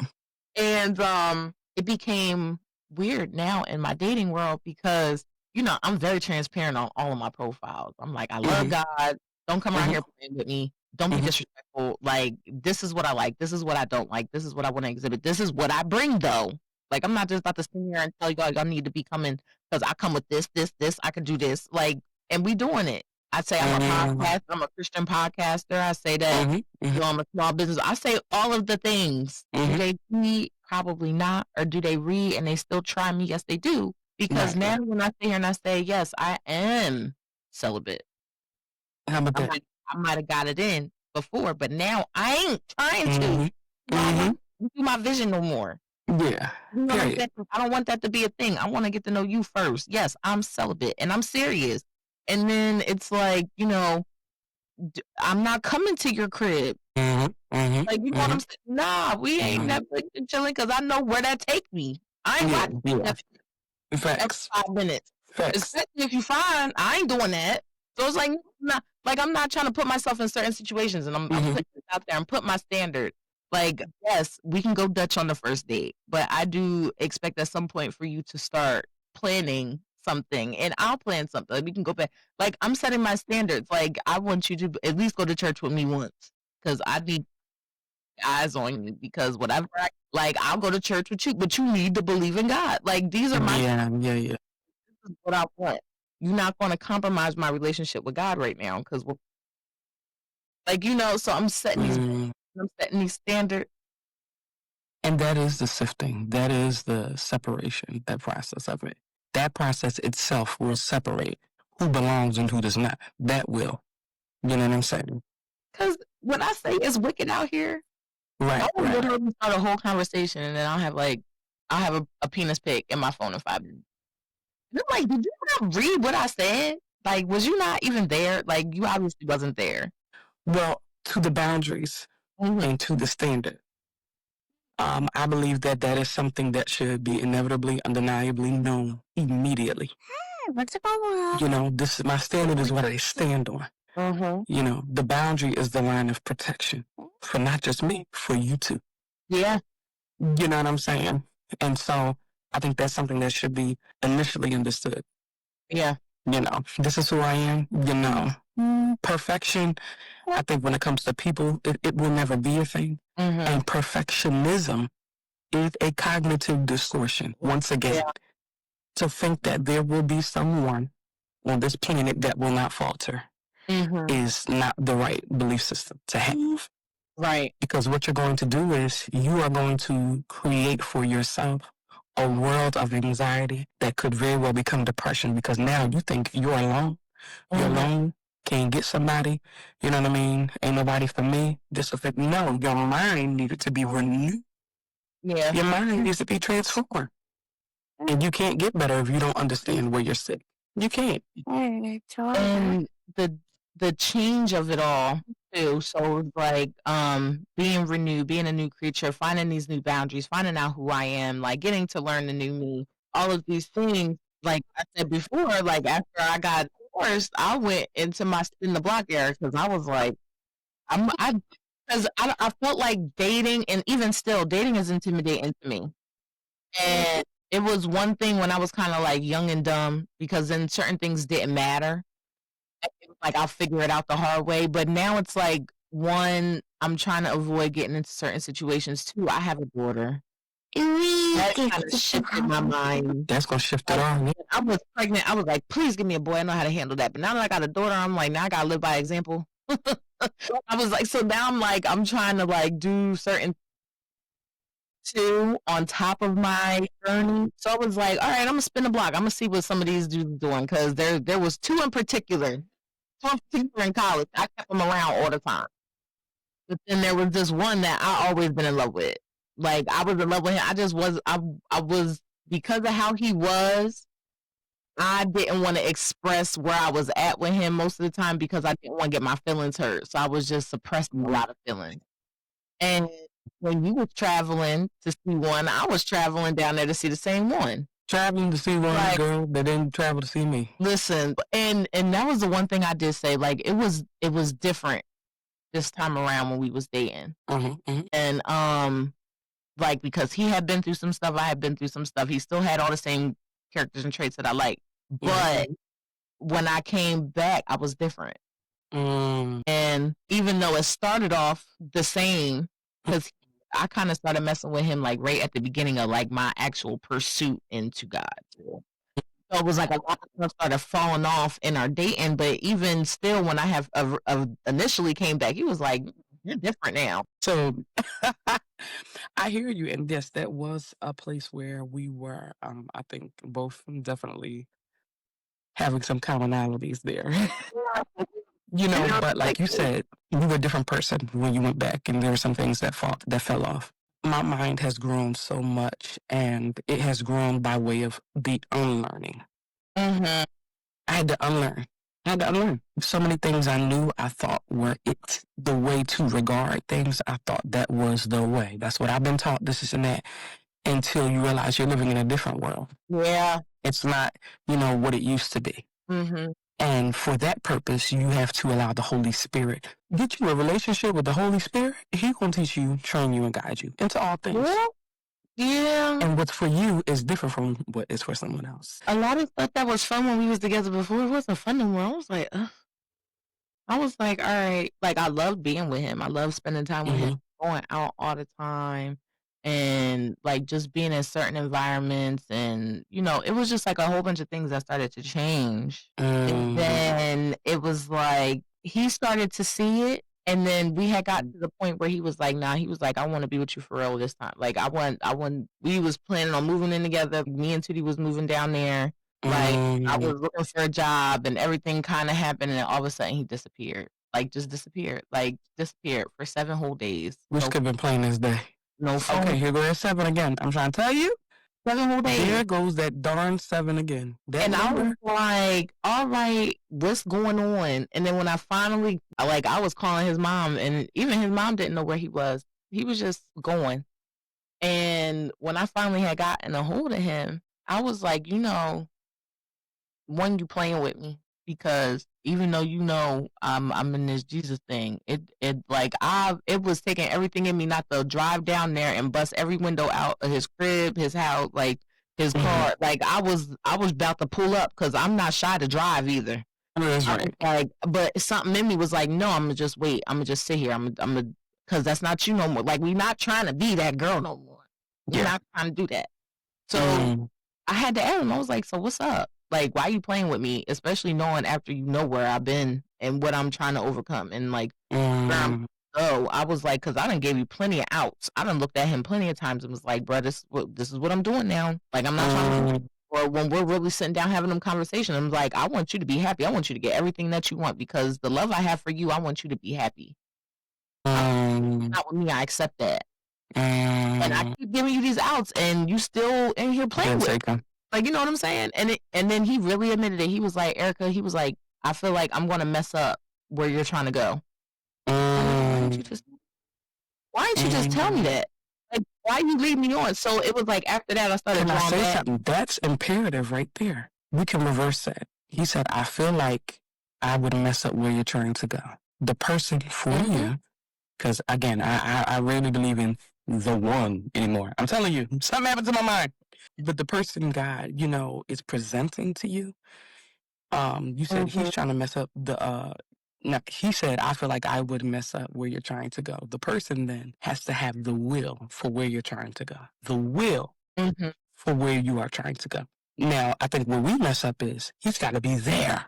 And it became weird now in my dating world, because I'm very transparent on all of my profiles. I'm like, I love God. Don't come around here playing with me. Don't be disrespectful. Like, this is what I like. This is what I don't like. This is what I want to exhibit. This is what I bring, though. Like, I'm not just about to sit here and tell y'all need to be coming because I come with this. I can do this. Like, and we doing it. I say I'm a podcaster. I'm a Christian podcaster. I say that I'm a small business. I say all of the things. Do they read? Probably not. Or do they read and they still try me? Yes, they do. Because now when I sit here and I say, yes, I am celibate. How about that? I might have got it in before, but now I ain't trying to. I don't do my vision no more. Yeah. I don't want that to be a thing. I want to get to know you first. Yes, I'm celibate and I'm serious. And then it's like, I'm not coming to your crib. Like, what I'm saying? Nah, we ain't Netflix and chilling, because I know where that take me. I ain't watching Netflix Facts. every 5 minutes. Facts. Especially if you find I ain't doing that. So it's like, I'm not trying to put myself in certain situations, and I'm putting it out there and put my standard. Like, yes, we can go Dutch on the first date, but I do expect at some point for you to start planning something, and I'll plan something. We can go back. Like, I'm setting my standards. Like, I want you to at least go to church with me once, because I need eyes on you, because whatever I'll go to church with you, but you need to believe in God. Like, these are my yeah. This is what I want. You're not going to compromise my relationship with God right now, because so I'm setting these standards. And that is the sifting. That is the separation, that process of it. That process itself will separate who belongs and who does not. That will. You know what I'm saying? Because what I say is wicked out here. Right, I will right. literally start a whole conversation, and then I'll have a penis pic in my phone in 5 minutes. And I'm like, did you not read what I said? Like, was you not even there? Like, you obviously wasn't there. Well, to the boundaries and to the standard. I believe that that is something that should be inevitably, undeniably known immediately. You know, this is my standard is what I stand on. You know, the boundary is the line of protection for not just me, for you too. Yeah. You know what I'm saying? And so I think that's something that should be initially understood. Yeah. You know, this is who I am. You know, perfection, I think when it comes to people, it will never be a thing. And perfectionism is a cognitive distortion. Once again, to think that there will be someone on this planet that will not falter is not the right belief system to have. Right. Because what you're going to do is you are going to create for yourself a world of anxiety that could very well become depression because now you think you're alone. You're alone. Can't get somebody. You know what I mean? Ain't nobody for me. This affect. No, your mind needed to be renewed. Yeah. Your mind needs to be transformed. And you can't get better if you don't understand where you're sick. You can't. And the change of it all too. So like being renewed, being a new creature, finding these new boundaries, finding out who I am, like getting to learn the new me, all of these things. Like I said before, like after I got divorced, I went into my spin the block era because I was like, I felt like dating, and even still, dating is intimidating to me. And it was one thing when I was kind of like young and dumb because then certain things didn't matter. It was like I'll figure it out the hard way. But now it's like one, I'm trying to avoid getting into certain situations. Two, I have a daughter. That kind of shifted my mind. That's gonna shift it all. I was pregnant. I was like, please give me a boy. I know how to handle that. But now that I got a daughter, I'm like, now I gotta live by example. I was like, so now I'm like, I'm trying to like do certain two on top of my journey. So I was like, all right, I'm gonna spin the block. I'm gonna see what some of these dudes doing because there was two in particular in college. I kept them around all the time. But then there was this one that I always been in love with. Like I was in love with him. I was because of how he was. I didn't want to express where I was at with him most of the time because I didn't want to get my feelings hurt. So I was just suppressing a lot of feelings. And when you were traveling to see one, I was traveling down there to see the same one. Traveling to see one girl that didn't travel to see me. Listen, and that was the one thing I did say. Like it was different this time around when we was dating. And like because he had been through some stuff, I had been through some stuff. He still had all the same characters and traits that I like. But when I came back, I was different. And even though it started off the same, because I kind of started messing with him like right at the beginning of like my actual pursuit into God. So it was like a lot of stuff started falling off in our dating. But even still, when I have initially came back, he was like, "You're different now." So I hear you, and yes, that was a place where we were. I think both definitely having some commonalities there. You know, but like you said, you were a different person when you went back, and there were some things that fell off. My mind has grown so much, and it has grown by way of the unlearning. I had to unlearn. So many things I knew I thought were it. The way to regard things, I thought that was the way. That's what I've been taught, this and that, until you realize you're living in a different world. Yeah. It's not, what it used to be. And for that purpose, you have to allow the Holy Spirit. Get you a relationship with the Holy Spirit. He's going to teach you, train you, and guide you into all things. Yeah. And what's for you is different from what is for someone else. A lot of stuff that was fun when we was together before, it wasn't fun no more. I was like, ugh. I was like, all right. Like, I loved being with him. I loved spending time with him, going out all the time. And like just being in certain environments, and it was just like a whole bunch of things that started to change. And then it was like he started to see it, and then we had gotten to the point where he was like, nah, he was like, I want to be with you for real this time. Like I want we was planning on moving in together. Me and Tootie was moving down there. Like I was looking for a job, and everything kind of happened, and then all of a sudden he disappeared. like just disappeared for 7 whole days. We should have been playing this day. No phone. Okay, here goes 7 again. I'm trying to tell you. 7 whole days. There goes that darn 7 again. That and number. I was like, all right, what's going on? And then when I finally, I was calling his mom, and even his mom didn't know where he was. He was just going. And when I finally had gotten a hold of him, I was like, one, you playing with me, because even though I'm in this Jesus thing, it was taking everything in me not to drive down there and bust every window out of his crib, his house, like his car. Like I was about to pull up, because I'm not shy to drive either. That's right. But something in me was like, no, I'm gonna just wait. I'm gonna just sit here. I'm gonna, because that's not you no more. Like, we're not trying to be that girl no more. We're not trying to do that. So I had to ask him. I was like, so what's up? Like, why are you playing with me? Especially knowing after you know where I've been and what I'm trying to overcome. And like, I was like, because I done gave you plenty of outs. I done looked at him plenty of times and was like, bro, this is what I'm doing now. Like, I'm not trying to. Or when we're really sitting down having them conversations, I'm like, I want you to be happy. I want you to get everything that you want, because the love I have for you, I want you to be happy. Not with me, I accept that. And I keep giving you these outs, and you still in here playing with me. Like, you know what I'm saying? And then he really admitted it. He was like, Erica, he was like, I feel like I'm going to mess up where you're trying to go. Why didn't you just tell me that? Like, why you lead me on? So it was like, after that, I started drawing back. Can I say something? That's imperative right there. We can reverse that. He said, I feel like I would mess up where you're trying to go. The person for you, because again, I rarely believe in the one anymore. I'm telling you, something happened to my mind. But the person God, is presenting to you, you said he's trying to mess up no, he said, I feel like I would mess up where you're trying to go. The person then has to have the will for where you're trying to go. The will for where you are trying to go. Now, I think where we mess up is he's got to be there.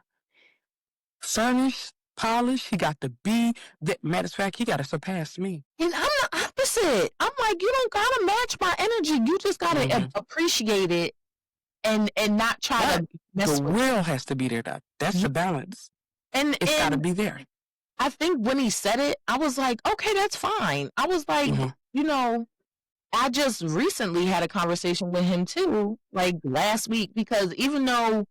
Furnished, polished, he got to be that. Matter of fact, he got to surpass me. And I'm the opposite. I'm like, you don't got to match my energy. You just got to appreciate it and not try to mess with it. The will has to be there, though. That's the balance. And it's got to be there. I think when he said it, I was like, okay, that's fine. I was like, I just recently had a conversation with him too, like last week, because even though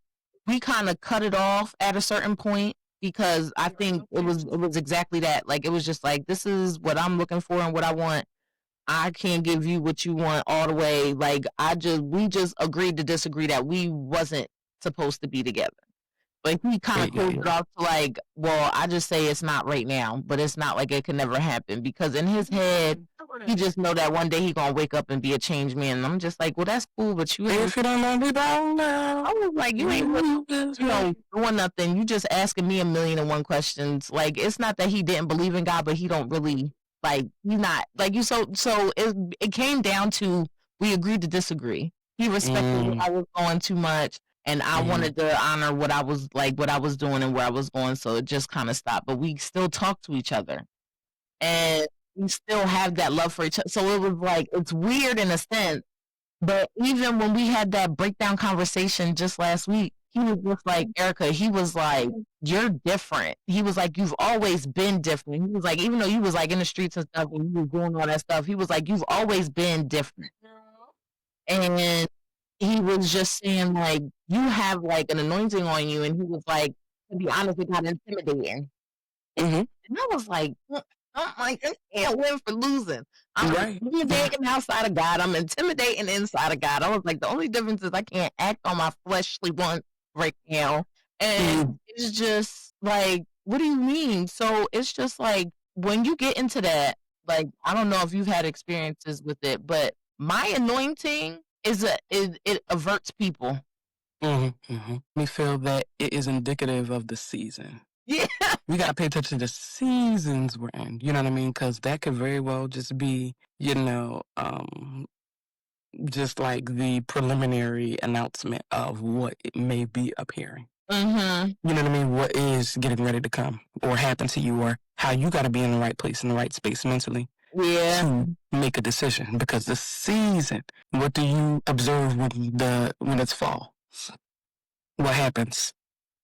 we kind of cut it off at a certain point, because I think it was exactly that. Like, it was just like, this is what I'm looking for and what I want. I can't give you what you want all the way. Like, we just agreed to disagree that we wasn't supposed to be together. But he kind of closed it off to like, well, I just say it's not right now, but it's not like it can never happen, because in his head, he just know that one day he gonna wake up and be a changed man. And I'm just like, well, that's cool, but you ain't. If you don't know me down now, I was like, you ain't really, doing nothing. You just asking me 1,000,001 questions. Like, it's not that he didn't believe in God, but he don't really like. He's not like you. So it came down to, we agreed to disagree. He respected me. I was going too much. And I wanted to honor what I was doing and where I was going. So it just kind of stopped. But we still talk to each other. And we still have that love for each other. So it was like, it's weird in a sense. But even when we had that breakdown conversation just last week, he was just like, Erica, he was like, you're different. He was like, you've always been different. He was like, even though you was like in the streets and stuff and you was doing all that stuff, he was like, you've always been different. And he was just saying, like, you have like an anointing on you. And he was like, to be honest, it got intimidating. And I was like, I'm like, I can't win for losing. I'm intimidating outside of God. I'm intimidating inside of God. I was like, the only difference is I can't act on my fleshly one right now. And it's just like, what do you mean? So it's just like, when you get into that, like, I don't know if you've had experiences with it, but my anointing it averts people. We feel that it is indicative of the season. Yeah. We got to pay attention to the seasons we're in. You know what I mean? Because that could very well just be, just like the preliminary announcement of what it may be appearing. You know what I mean? What is getting ready to come or happen to you, or how you got to be in the right place, in the right space mentally. To make a decision, because the season, what do you observe when it's fall? What happens?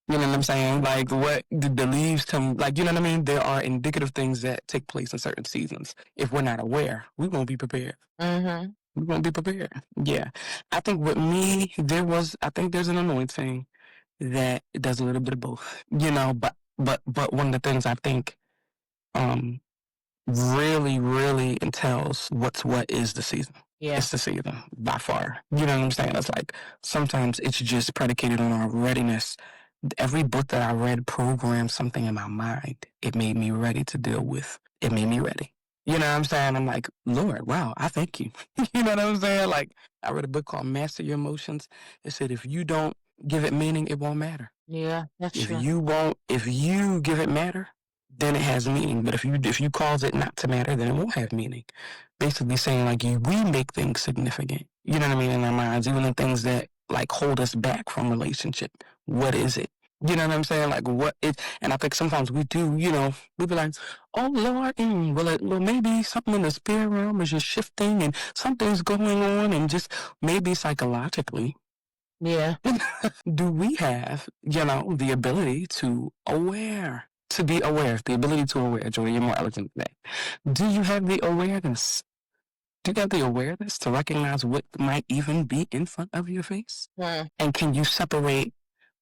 You know what I'm saying? Like what the leaves come, like, you know what I mean? There are indicative things that take place in certain seasons. If we're not aware, we won't be prepared. Mm-hmm. We won't be prepared. Yeah. I think with me, I think there's an anointing that does a little bit of both, you know, but one of the things I think, um, really, really entails what is the season. Yeah. It's the season by far. You know what I'm saying? It's like sometimes it's just predicated on our readiness. Every book that I read programmed something in my mind. It made me ready to deal with. It made me ready. You know what I'm saying? I'm like, Lord, wow, I thank you. You know what I'm saying? Like, I read a book called Master Your Emotions. It said, if you don't give it meaning, it won't matter. Yeah, that's If true. if you give it matter, then it has meaning. But if you cause it not to matter, then it won't have meaning. Basically saying like we make things significant. You know what I mean, in our minds, even the things that like hold us back from relationship. What is it? You know what I'm saying? Like what it, and I think sometimes we do, you know, we be like, oh Lord, well maybe something in the spirit realm is just shifting and something's going on, and just maybe psychologically. Yeah. Do we have, you know, the ability to be aware, the ability to aware, Joy, you're more eloquent than that. Do you have the awareness? Do you have the awareness to recognize what might even be in front of your face? Mm. And can you separate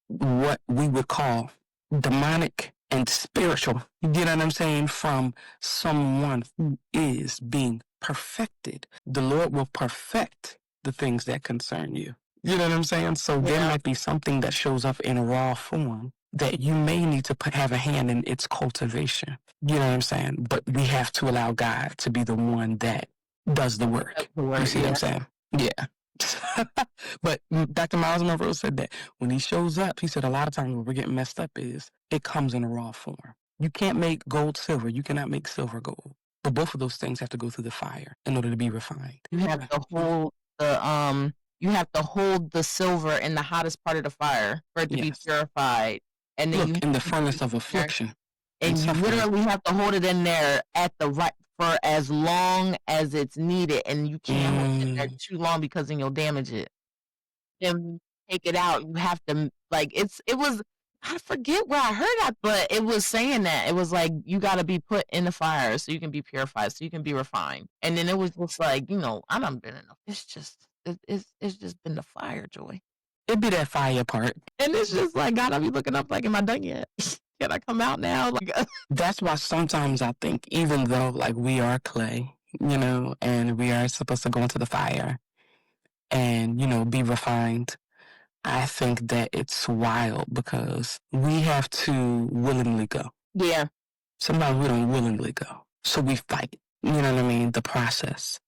what we would call demonic and spiritual, you know what I'm saying, from someone who is being perfected? The Lord will perfect the things that concern you. You know what I'm saying? So there might be something that shows up in raw form that you may need to have a hand in its cultivation. You know what I'm saying? But we have to allow God to be the one that does the work. You see what I'm saying? Yeah. But Dr. Miles Monroe said that when he shows up, he said a lot of times when we're getting messed up is it comes in a raw form. You can't make gold silver. You cannot make silver gold. But both of those things have to go through the fire in order to be refined. You have to hold the silver in the hottest part of the fire for it to be purified. And then in the furnace of affliction. And you literally have to hold it in there for as long as it's needed, and you can't hold it in there too long because then you'll damage it. Then take it out. You have to I forget where I heard that, but it was saying that it was like you got to be put in the fire so you can be purified, so you can be refined. And then it was just like, you know, I done been in. It's just been the fire, Joy. It'd be that fire part, and it's just like God, I'll be looking up like, am I done yet? Can I come out now? Like, that's why sometimes I think, even though like we are clay, you know, and we are supposed to go into the fire and, you know, be refined, I think that it's wild because we have to willingly go. Yeah. Sometimes we don't willingly go. So we fight, you know what I mean, the process.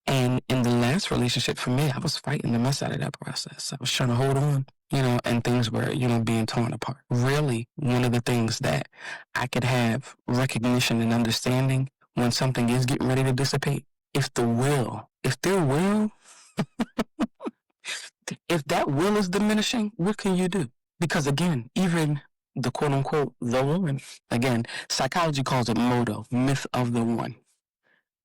And in the last relationship for me, I was fighting the mess out of that process. I was trying to hold on, you know, and things were, you know, being torn apart. Really, one of the things that I could have recognition and understanding when something is getting ready to dissipate, if their will, if that will is diminishing, what can you do? Because again, even the quote unquote, the woman, again, psychology calls it MODO, myth of the one.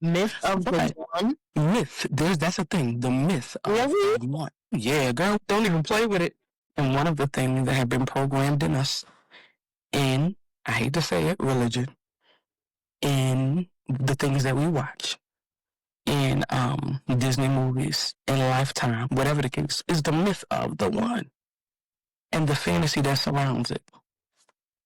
Myth of the one? Myth. That's a thing. The myth of the one. Yeah, girl, don't even play with it. And one of the things that have been programmed in us, in, I hate to say it, religion, in the things that we watch, in Disney movies, in Lifetime, whatever the case, is the myth of the one. And the fantasy that surrounds it.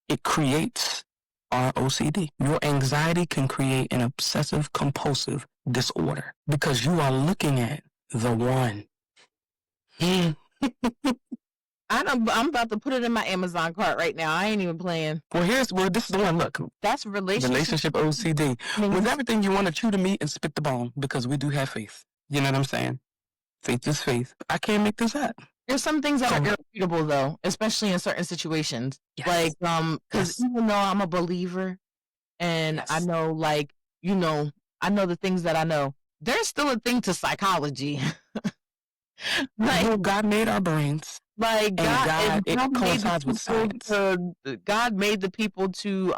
It creates our OCD. Your anxiety can create an obsessive compulsive disorder because you are looking at the one. I'm about to put it in my Amazon cart right now. I ain't even playing. Well, this is the one. Look, that's relationship OCD. With everything, you want to chew the meat and spit the bone because we do have faith. You know what I'm saying? Faith is faith. I can't make this up. There's some things that are irrefutable though, especially in certain situations. Yes. Like, because even though I'm a believer and I know, like, you know, I know the things that I know, there's still a thing to psychology. Like, God made our brains. Like, it coincides with science. God made the people to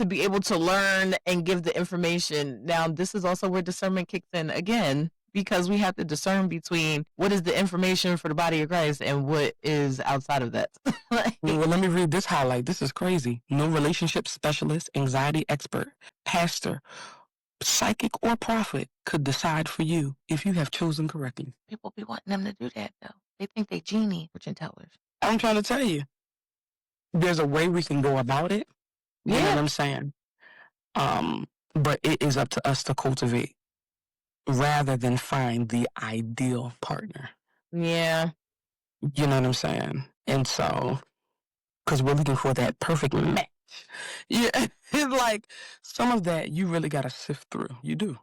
be able to learn and give the information. Now, this is also where discernment kicks in again, because we have to discern between what is the information for the body of Christ and what is outside of that. Like, Well, let me read this highlight. This is crazy. No relationship specialist, anxiety expert, pastor, psychic, or prophet could decide for you if you have chosen correctly. people be wanting them to do that, though. They think they genie fortune tellers. I'm trying to tell you, there's a way we can go about it. You know what I'm saying? But it is up to us to cultivate rather than find the ideal partner. Yeah. You know what I'm saying? And so, because we're looking for that perfect match. Yeah, it's like some of that you really got to sift through. You do,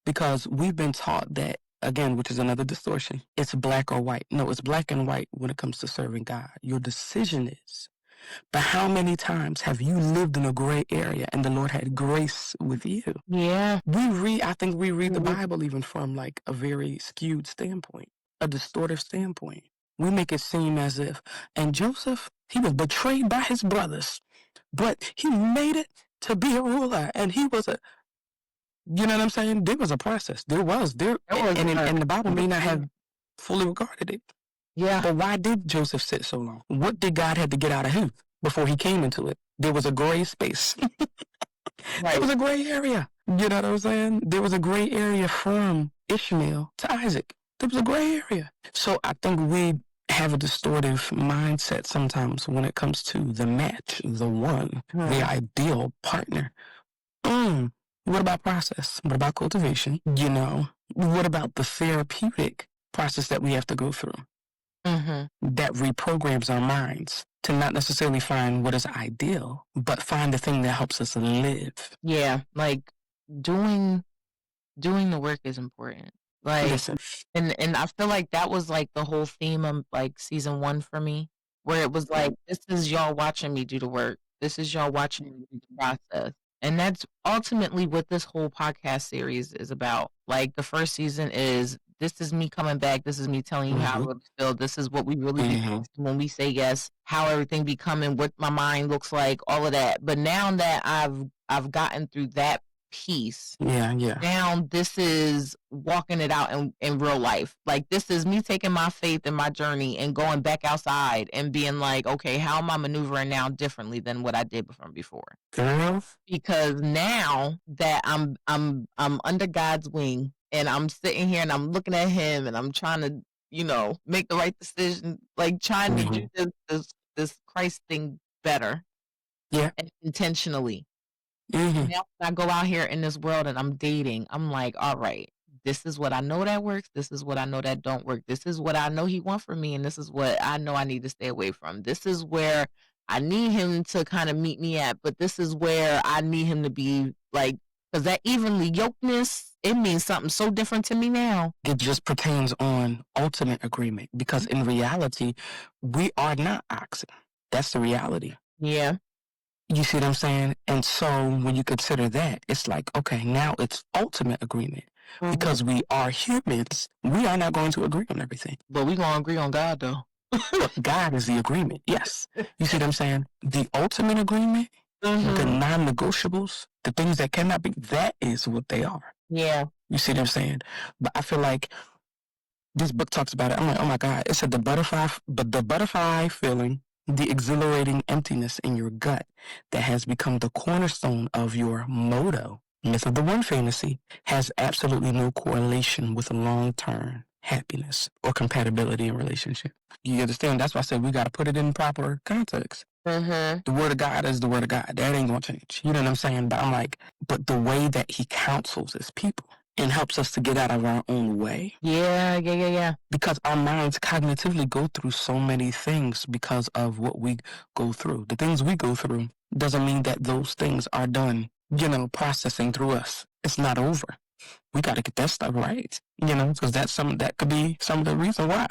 because we've been taught that, again, which is another distortion. It's black or white. No, it's black and white when it comes to serving God. Your decision is. But how many times have you lived in a gray area and the Lord had grace with you? Yeah. I think we read the Bible even from like a very skewed standpoint, a distortive standpoint. We make it seem as if, and Joseph, he was betrayed by his brothers, but he made it to be a ruler, and he was you know what I'm saying? There was a process. And the Bible may not have fully regarded it. Yeah. But why did Joseph sit so long? What did God have to get out of him before he came into it? There was a gray space. Right. There was a gray area. You know what I'm saying? There was a gray area from Ishmael to Isaac. There was a gray area. So I think we have a distortive mindset sometimes when it comes to the match, the one, the ideal partner. What about process? What about cultivation? What about the therapeutic process that we have to go through? That reprograms our minds to not necessarily find what is ideal, but find the thing that helps us live. Yeah, like doing the work is important. Like, Listen. and I feel like that was like the whole theme of like season 1 for me, where it was like, this is y'all watching me do the work. This is y'all watching me do the process. And that's ultimately what this whole podcast series is about. Like, the first season is, this is me coming back. This is me telling you how I really feel. This is what we really do when we say yes, how everything be coming, what my mind looks like, all of that. But now that I've gotten through that piece, now this is walking it out in real life. Like, this is me taking my faith and my journey and going back outside and being like, okay, how am I maneuvering now differently than what I did before? Because now that I'm under God's wing, and I'm sitting here and I'm looking at him and I'm trying to, make the right decision, like trying to do this Christ thing better. Yeah. And intentionally. Now when I go out here in this world and I'm dating, I'm like, all right, this is what I know that works. This is what I know that don't work. This is what I know he wants from me. And this is what I know I need to stay away from. This is where I need him to kind of meet me at, but this is where I need him to be like, because that evenly yokedness, it means something so different to me now. It just pertains on ultimate agreement, because in reality, we are not oxen. That's the reality. Yeah. You see what I'm saying? And so when you consider that, it's like, okay, now it's ultimate agreement. Because we are humans, we are not going to agree on everything. But we're going to agree on God, though. God is the agreement, yes. You see what I'm saying? The ultimate agreement, the non-negotiables, the things that cannot be, that is what they are. Yeah. You see what I'm saying? But I feel like this book talks about it. I'm like, oh my God. It said the butterfly feeling, the exhilarating emptiness in your gut that has become the cornerstone of your motto, myth of the one fantasy, has absolutely no correlation with long-term happiness or compatibility in relationship. You understand? That's why I said we got to put it in proper context. The word of God is the word of God. That ain't going to change. You know what I'm saying? But I'm like, but the way that he counsels his people and helps us to get out of our own way. Yeah. Because our minds cognitively go through so many things because of what we go through. The things we go through doesn't mean that those things are done, processing through us. It's not over. We got to get that stuff right, because that could be some of the reason why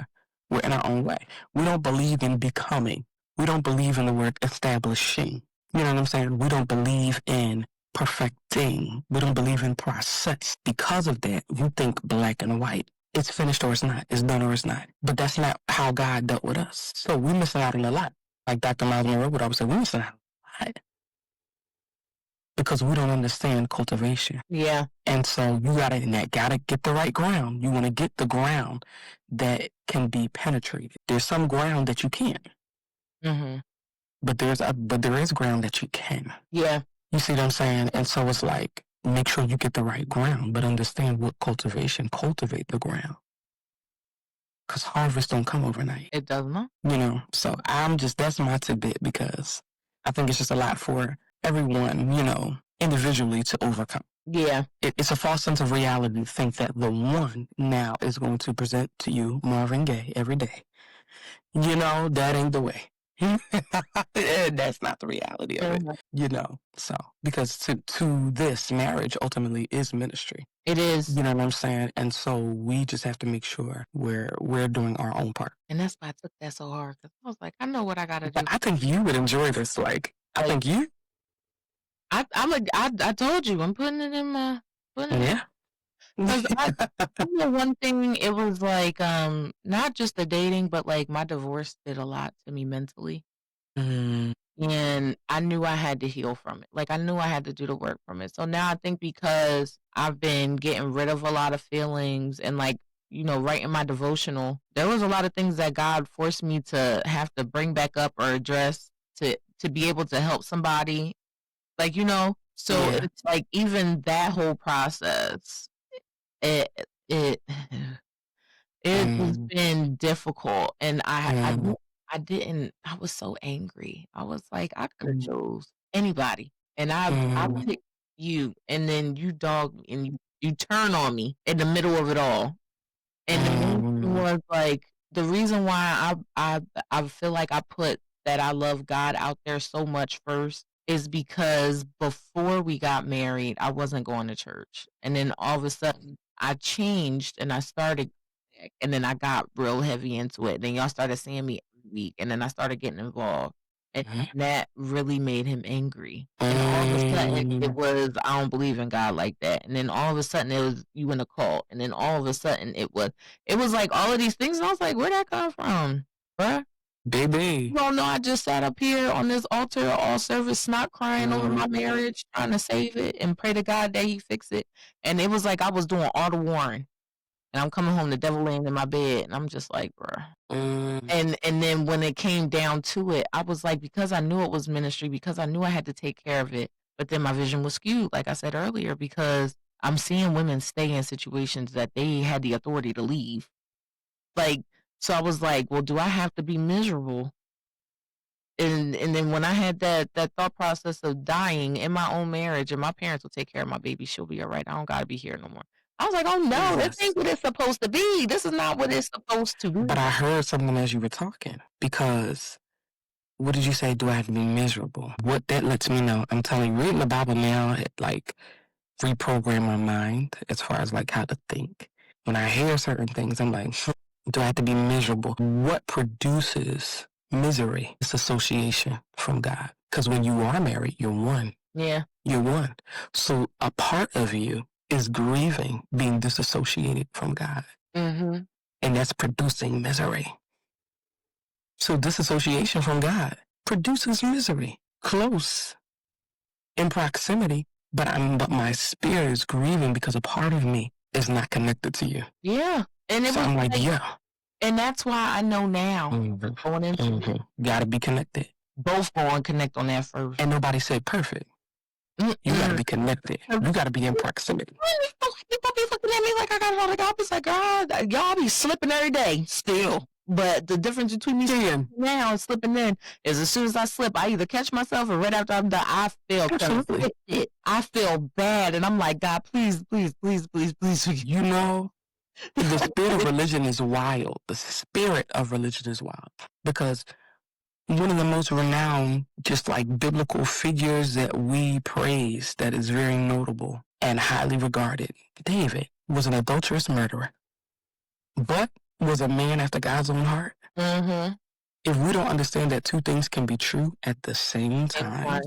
we're in our own way. We don't believe in becoming. We don't believe in the word establishing. You know what I'm saying? We don't believe in perfecting. We don't believe in process. Because of that, we think black and white. It's finished or it's not. It's done or it's not. But that's not how God dealt with us. So we're missing out on a lot. Like Dr. Miles Monroe would always say, we're missing out on a lot. because we don't understand cultivation. Yeah. And so you gotta get the right ground. You want to get the ground that can be penetrated. There's some ground that you can't, Mm-hmm. but there is ground that you can. Yeah. You see what I'm saying? And so it's like, make sure you get the right ground, but understand what cultivate the ground. Because harvest don't come overnight. It does not. You know, so that's my tidbit, because I think it's just a lot for everyone, you know, individually to overcome. Yeah. It's a false sense of reality to think that the one now is going to present to you Marvin Gaye every day. You know, that ain't the way. That's not the reality of it, you know. So, because to this, marriage ultimately is ministry. It is. You know what I'm saying? And so we just have to make sure we're doing our own part. And that's why I took that so hard, because I was like, I know what I gotta do. But I think you would enjoy this. I think you. I told you, I'm putting it in my. Yeah. Because one thing, it was like, not just the dating, but like my divorce did a lot to me mentally. Mm. And I knew I had to heal from it. Like, I knew I had to do the work from it. So now I think, because I've been getting rid of a lot of feelings and, like, you know, writing my devotional, there was a lot of things that God forced me to have to bring back up or address to be able to help somebody. Like, you know, so Yeah. it's like, even that whole process, it has been difficult. And I was so angry. I was like, I could have chose anybody, and I picked you, and then you dog me, and you turn on me in the middle of it all. And the main thing was, like, the reason why I feel like I put that I love God out there so much first is because before we got married, I wasn't going to church. And then all of a sudden I changed and I started, and then I got real heavy into it. Then y'all started seeing me every week, and then I started getting involved. And that really made him angry. And all of a sudden it was, I don't believe in God like that. And then all of a sudden it was, you in a cult. And then all of a sudden it was like all of these things. And I was like, where'd that come from, bruh? Baby. You don't know, I just sat up here on this altar all service, snot crying over my marriage, trying to save it and pray to God that he fix it. And it was like I was doing all the warring. And I'm coming home, the devil laying in my bed, and I'm just like, bruh. And then when it came down to it, I was like, because I knew it was ministry, because I knew I had to take care of it, but then my vision was skewed, like I said earlier, because I'm seeing women stay in situations that they had the authority to leave. Like, so I was like, well, do I have to be miserable? And then when I had that thought process of dying in my own marriage, and my parents will take care of my baby, she'll be all right, I don't gotta be here no more. I was like, oh no, this ain't what it's supposed to be. This is not what it's supposed to be. But I heard something as you were talking, because what did you say? Do I have to be miserable? What that lets me know, I'm telling you, reading the Bible now, it like reprogram my mind as far as like how to think. When I hear certain things, I'm like, do I have to be miserable? What produces misery? It's association from God. Because when you are married, you're one. Yeah. You're one. So a part of you is grieving being disassociated from God. And that's producing misery. So disassociation from God produces misery. Close in proximity, but my spirit is grieving because a part of me is not connected to you. Yeah. And it so was I'm like, yeah. And that's why I know now. Going into gotta be connected. Both go and connect on that first. And nobody said perfect. You gotta be connected. You gotta be in proximity. People be looking at me like I got it all together. I was like, God, y'all be slipping every day still. But the difference between me now and slipping in is, as soon as I slip, I either catch myself, or right after I'm done, I feel conflicted. I feel bad. And I'm like, God, please, please, please, please, please. You know, the spirit of religion is wild. The spirit of religion is wild. Because one of the most renowned, just like biblical figures that we praise, that is very notable and highly regarded, David, was an adulterous murderer, but was a man after God's own heart. If we don't understand that two things can be true at the same time,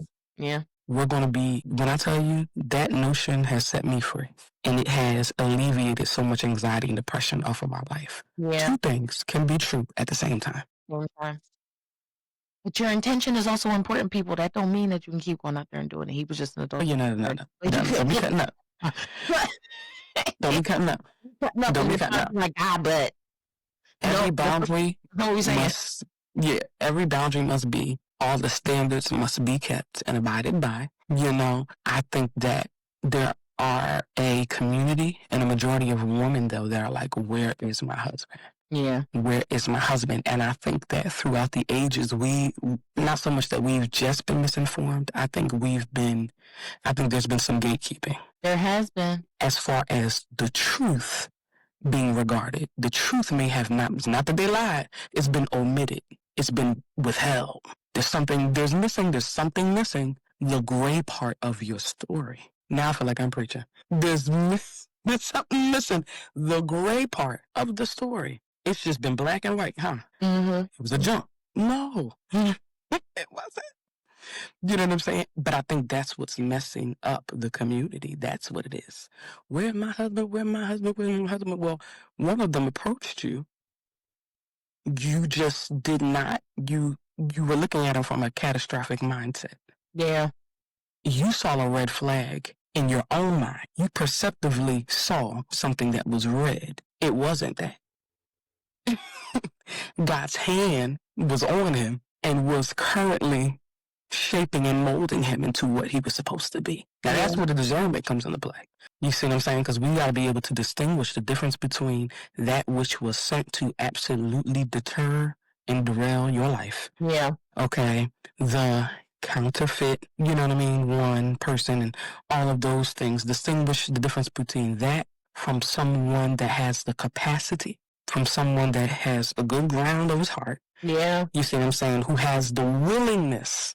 we're going to be, when I tell you, that notion has set me free. And it has alleviated so much anxiety and depression off of my life. Two things can be true at the same time. But your intention is also important, people. That don't mean that you can keep going out there and doing it. He was just an adult. No. Don't be cutting up. Don't be cutting up. Don't be cutting up. Like, but every boundary must, every boundary must be, all the standards must be kept and abided by. I think that there are a community and a majority of women, though, that are like, where is my husband? Yeah. Where is my husband? And I think that throughout the ages, not so much that we've just been misinformed. I think there's been some gatekeeping. There has been. As far as the truth being regarded. The truth may have not that they lied. It's been omitted. It's been withheld. There's something missing. The gray part of your story. Now I feel like I'm preaching. There's something missing. The gray part of the story. It's just been black and white, huh? Mm-hmm. It was a jump. No. It wasn't. You know what I'm saying? But I think that's what's messing up the community. That's what it is. Where's my husband? Where's my husband? Where's my husband? Well, one of them approached you. You just did not. You were looking at him from a catastrophic mindset. Yeah. You saw a red flag in your own mind. You perceptively saw something that was red. It wasn't that. God's hand was on him and was currently shaping and molding him into what he was supposed to be. Now, that's where the discernment comes into play. You see what I'm saying? Because we got to be able to distinguish the difference between that which was sent to absolutely deter and derail your life. Yeah. Okay. The counterfeit, you know what I mean? One person and all of those things. Distinguish the difference between that from someone that has the capacity, from someone that has a good ground of his heart. Yeah. You see what I'm saying? Who has the willingness.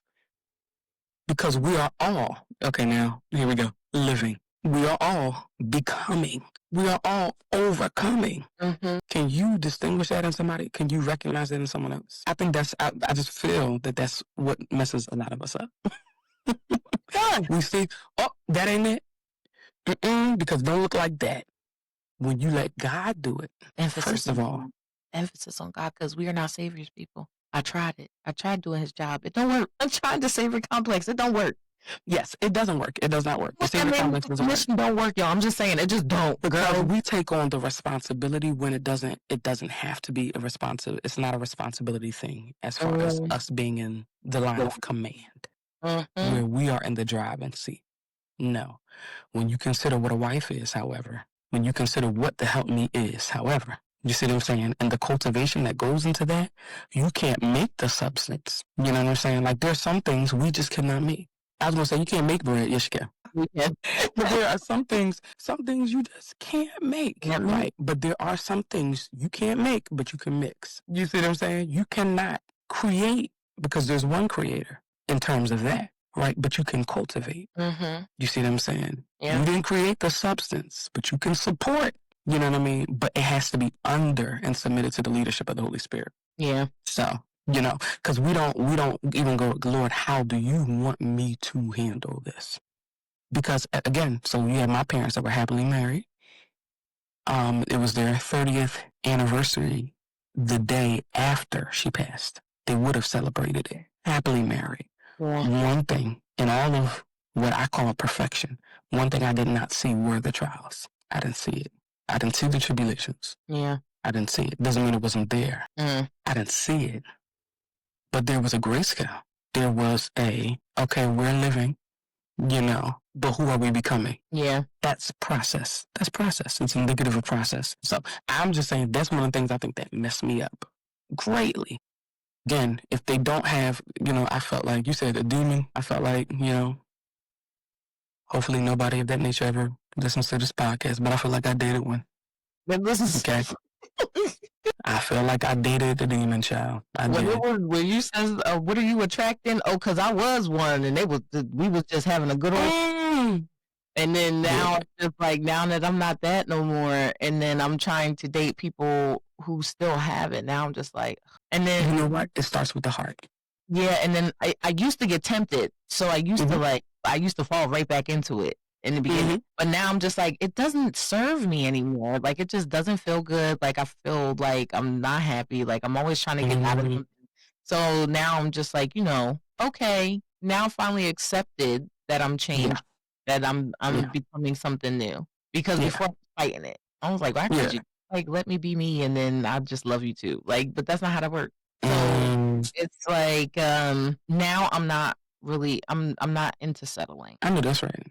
Because we are all, okay, now, here we go, living. We are all becoming. We are all overcoming. Mm-hmm. Can you distinguish that in somebody? Can you recognize that in someone else? I think I just feel that that's what messes a lot of us up. We see, that ain't it. Because don't look like that. When you let God do it, first of all. Emphasis on God, because we are not saviors, people. I tried it. I tried doing his job. It don't work. I tried the savior complex. It don't work. Yes, it doesn't work. It does not work. The savior complex doesn't work. Mission don't work, y'all. I'm just saying, it just don't. Because we take on the responsibility when it doesn't have to be it's not a responsibility thing as far as us being in the line of command, where we are in the driving seat. No. When you consider what a wife is, however, when you consider what the help me is, however, you see what I'm saying? And the cultivation that goes into that, you can't make the substance. You know what I'm saying? Like, there's some things we just cannot make. I was going to say, you can't make bread. Yes, you can. Yeah. But there are some things you just can't make. Right? But there are some things you can't make, but you can mix. You see what I'm saying? You cannot create because there's one creator in terms of that. Right? But you can cultivate. Mm-hmm. You see what I'm saying? Yeah. You didn't create the substance, but you can support. You know what I mean? But it has to be under and submitted to the leadership of the Holy Spirit. Yeah. So, because we don't even go, Lord, how do you want me to handle this? Because again, so we had my parents that were happily married. It was their 30th anniversary the day after she passed. They would have celebrated it. Happily married. Yeah. One thing in all of what I call perfection, one thing I did not see were the trials. I didn't see it. I didn't see the tribulations. Yeah. I didn't see it. Doesn't mean it wasn't there. I didn't see it. But there was a grayscale. There was okay, we're living, but who are we becoming? Yeah. That's process. That's process. It's indicative of process. So I'm just saying that's one of the things I think that messed me up greatly. Again, if they don't have, I felt like, you said a demon, I felt like, hopefully nobody of that nature ever listens to this podcast, but I feel like I dated one. But listen, okay. I feel like I dated a demon child. When you said, what are you attracting? Oh, because I was one, and we was just having a good old. And then now, it's just like, now that I'm not that no more, and then I'm trying to date people who still have it. Now I'm just like, and then you know what? It starts with the heart. Yeah, and then I used to get tempted, so I used to fall right back into it in the beginning. But now I'm just like, it doesn't serve me anymore. Like, it just doesn't feel good. Like, I feel like I'm not happy. Like, I'm always trying to get out of something. So now I'm just like, okay, now I finally accepted that I'm Yeah. changed, that I'm Yeah. becoming something new. Because Yeah. before I was fighting it, I was like, why can't Yeah. you let me be me and then I just love you too? Like, but that's not how that works. So Mm, it's like now I'm not really I'm not into settling. I know that's right.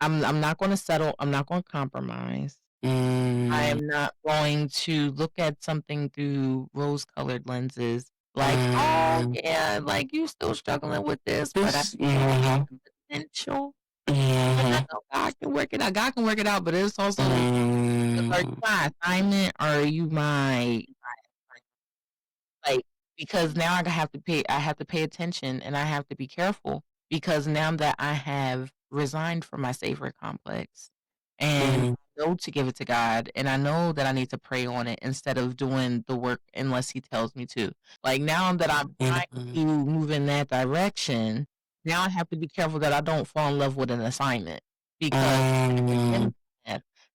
I'm not going to settle. I'm not going to compromise. I Mm, am not going to look at something through rose-colored lenses like, "Oh, mm, yeah, like, you still struggling with this, but I this, think mm-hmm, the potential, and I mm-hmm, know God can work it out." God can work it out, but it's also, are you mm, my assignment or are you like, because now I have to pay attention and I have to be careful because now that I have resigned from my savior complex and mm, I know to give it to God and I know that I need to pray on it instead of doing the work unless he tells me to. Like now that I'm trying mm, to move in that direction, now I have to be careful that I don't fall in love with an assignment because mm,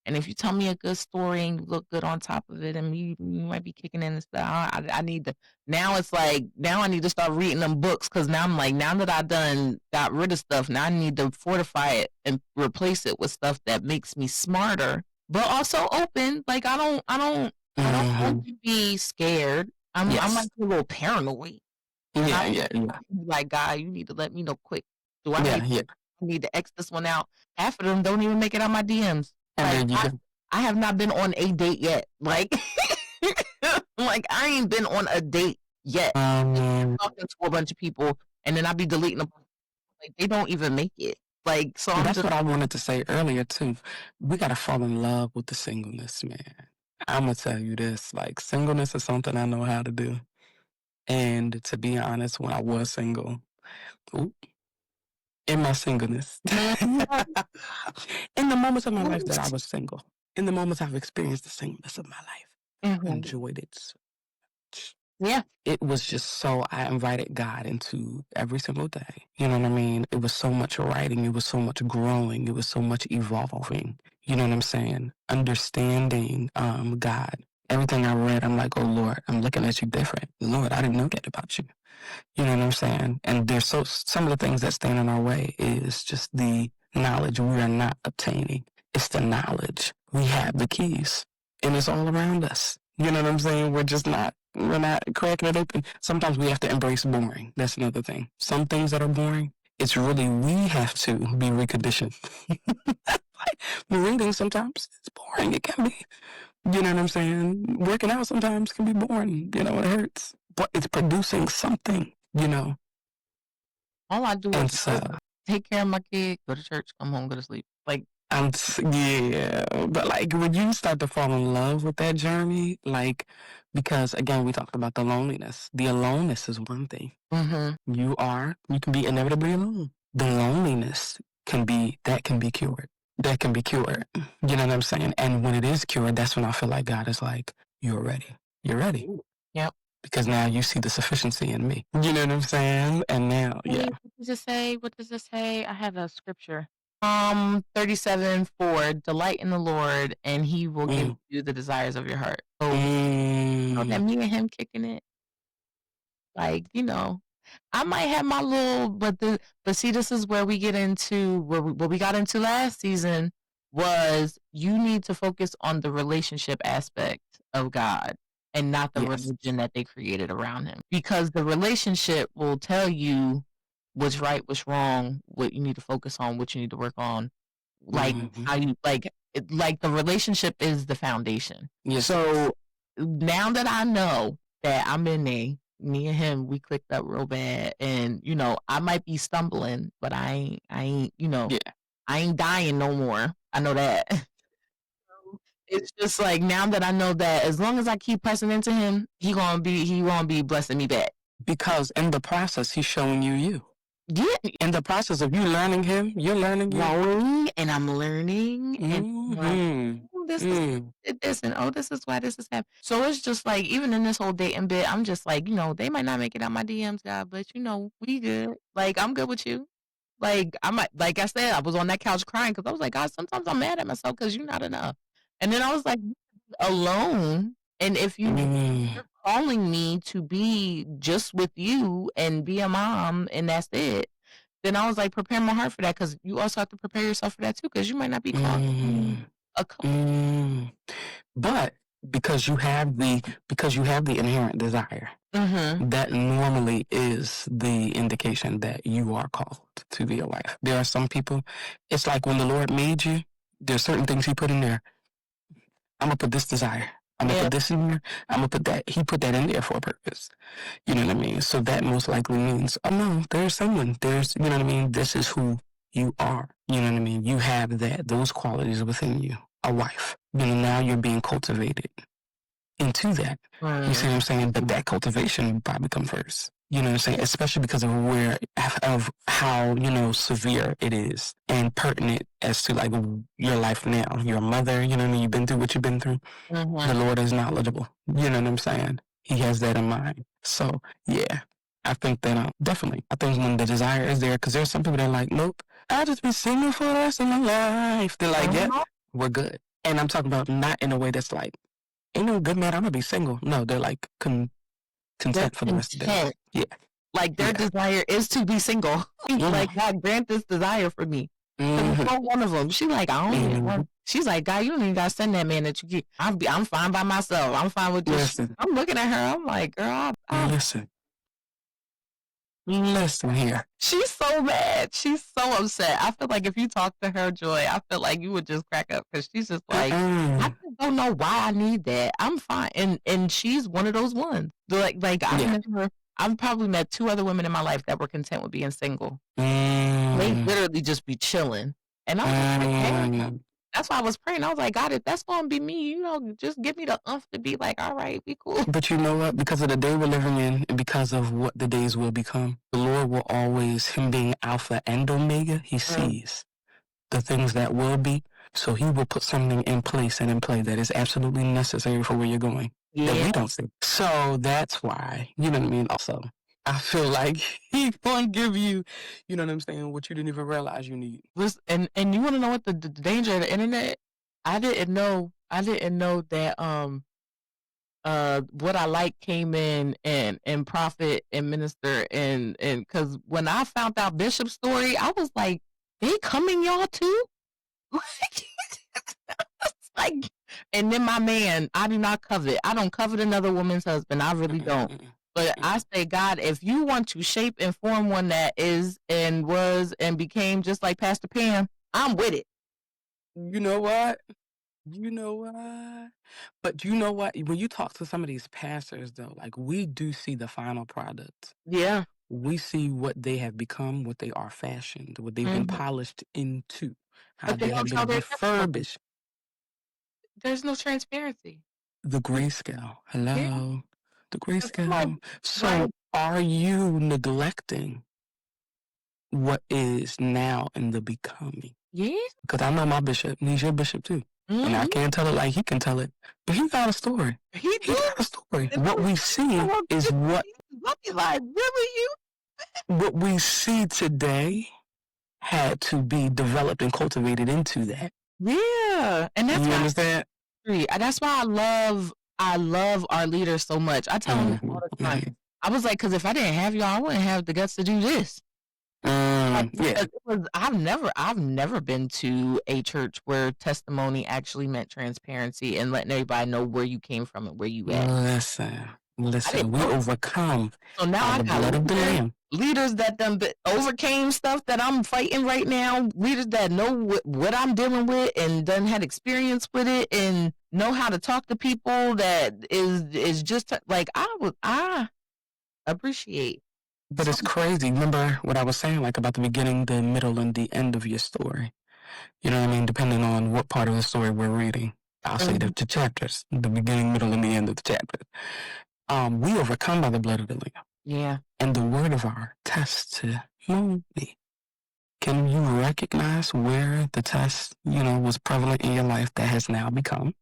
and if you tell me a good story and you look good on top of it, and you might be kicking in and stuff, I need to. Now it's like now I need to start reading them books because now I'm like now that I done got rid of stuff, now I need to fortify it and replace it with stuff that makes me smarter, but also open. Like I don't mm-hmm. want to be scared. I'm like Yes. a little paranoid, and Yeah, yeah, yeah, like God, you need to let me know quick. Do yeah, yeah. I need to X this one out? Half of them don't even make it on my DMs. And Like there you go. I have not been on a date yet. Like, like I ain't been on a date yet. Um, Talking to a bunch of people, and then I be deleting them. Like they don't even make it. Like so, I'm that's just what I wanted to say earlier too. We gotta fall in love with the singleness, man. I'm gonna tell you this: like singleness is something I know how to do. And to be honest, when I was single, ooh, in my singleness, in the moments of my life that I was single, in the moments I've experienced the singleness of my life, I Mhm. enjoyed it so much. Yeah. It was just so, I invited God into every single day. You know what I mean? It was so much writing, it was so much growing, it was so much evolving. You know what I'm saying? Understanding God. Everything I read, I'm like, oh Lord, I'm looking at you different. Lord, I didn't know that about you. You know what I'm saying? And there's some of the things that stand in our way is just the knowledge we are not obtaining. It's the knowledge. We have the keys and it's all around us. You know what I'm saying? We're not cracking it open. Sometimes we have to embrace boring. That's another thing. Some things that are boring, it's really, we have to be reconditioned. Like reading sometimes it's boring. It can be. You know what I'm saying? Working out sometimes can be boring. You know, it hurts. But it's producing something, you know. All I do And is so work, take care of my kid, go to church, come home, go to sleep. Like yeah, but like when you start to fall in love with that journey, like because again we talked about the loneliness. The aloneness is one thing. mm-hmm. You can be inevitably alone. The loneliness can be cured. That can be cured. You know what I'm saying? And when it is cured, that's when I feel like God is like, you're ready. You're ready. Yep. Because now you see the sufficiency in me. You know what I'm saying? And now, yeah. What does it say? What does it say? I have a scripture. 37:4. Delight in the Lord, and He will give Mm, you the desires of your heart. So, that mm, me and him kicking it, like I might have my little, but see, this is where we get into what we got into last season was you need to focus on the relationship aspect of God and not the yes. religion that they created around him because the relationship will tell you what's right, what's wrong, what you need to focus on, what you need to work on, like Mm-hmm. how you like the relationship is the foundation. Yes. So now that I know that I'm in there, me and him, we clicked up real bad, and I might be stumbling, but I ain't, Yeah. I ain't dying no more. I know that. So it's just like now that I know that as long as I keep pressing into him, he gonna be blessing me back. Because in the process, he's showing you you. Yeah, In the process of you learning him, you're learning you. growing, and I'm learning, and like, Mm-hmm. oh, this is this, and oh, this is why this is happening. So it's just like even in this whole dating bit, I'm just like, they might not make it out my DMs, God, but we good. Like I'm good with you. Like I might, like I said, I was on that couch crying because I was like, God, sometimes I'm mad at myself because you're not enough. And then I was like, alone, and if you Mm. calling me to be just with you and be a mom and that's it, then I was like, prepare my heart for that because you also have to prepare yourself for that too because you might not be called to be Mm, a couple. mm. But because you have the inherent desire, Mm-hmm. that normally is the indication that you are called to be a wife. There are some people, it's like when the Lord made you, there's certain things He put in there. I'm gonna put this desire. I'm gonna Yeah. put this in there. I'm gonna put that. He put that in there for a purpose. You know what I mean? So that most likely means, oh no, there's someone. There's, you know what I mean? This is who you are. You know what I mean? You have those qualities within you. A wife. You know, now you're being cultivated into that. You see what I'm saying? But that cultivation would probably come first. You know what I'm saying? Especially because of how, severe it is and pertinent as to like your life now. You're a mother, you know what I mean? You've been through what you've been through. The Lord is knowledgeable. You know what I'm saying? He has that in mind. So yeah, I think that definitely. I think when the desire is there, because there's some people that are like, nope, I'll just be single for the rest of my life. They're like, yep, we're good. And I'm talking about not in a way that's like, ain't no good man, I'm gonna be single. No, they're like content for the rest of their life. Yeah. Like their desire is to be single. Like God grant this desire for me. Mm-hmm. One of them, she like, I don't even want. She's like, God, you don't even gotta send that man that you get. I'm fine by myself. I'm fine with this. I'm looking at her. I'm like, girl, Listen here. She's so mad. She's so upset. I feel like if you talk to her, Joy, I feel like you would just crack up because she's just like, I just don't know why I need that. I'm fine, and she's one of those ones. Like I've probably met 2 other women in my life that were content with being single. They literally just be chilling, and I was like, hey. That's why I was praying. I was like, God, if that's going to be me, just give me the umph to be like, all right, be cool. But you know what? Because of the day we're living in and because of what the days will become, the Lord will always, Him being Alpha and Omega, He sees the things that will be. So He will put something in place and in play that is absolutely necessary for where you're going that we don't see. So that's why, you know what I mean? Also, I feel like He won't give you, you know what I'm saying, what you didn't even realize you need. And you want to know what the danger of the internet? I didn't know that what I like came in and prophet and minister and because when I found out Bishop's story, I was like, they coming y'all too? Like, and then my man, I do not covet. I don't covet another woman's husband. I really don't. But I say, God, if you want to shape and form one that is and was and became just like Pastor Pam, I'm with it. You know what? But you know what? When you talk to some of these pastors, though, like we do see the final product. Yeah. We see what they have become, what they are fashioned, what they've been polished into, how they have been refurbished. There's no transparency. The grayscale. Hello. Yeah. The grayscale. So are you neglecting what is now in the becoming? Yeah. Because I know my bishop, and he's your bishop too. And I can't tell it like he can tell it. But he got a story. He got a story. What we see is what... Like, really, you? What we see today had to be developed and cultivated into that. Yeah. And that's you understand? That's why I love our leaders so much. I tell them all the time. I was like, because if I didn't have y'all, I wouldn't have the guts to do this. I've never been to a church where testimony actually meant transparency and letting everybody know where you came from and where you at. Listen, we overcome. So now I got leaders that overcame stuff that I'm fighting right now. Leaders that know what I'm dealing with and done had experience with it and know how to talk to people. That is just like I appreciate. But it's crazy. Remember what I was saying, like about the beginning, the middle, and the end of your story. You know what I mean? Depending on what part of the story we're reading. I'll say the chapters, the beginning, middle, and the end of the chapter. We overcome by the blood of the Lamb. Yeah. And the word of our testimony. Can you recognize where the test, was prevalent in your life that has now become,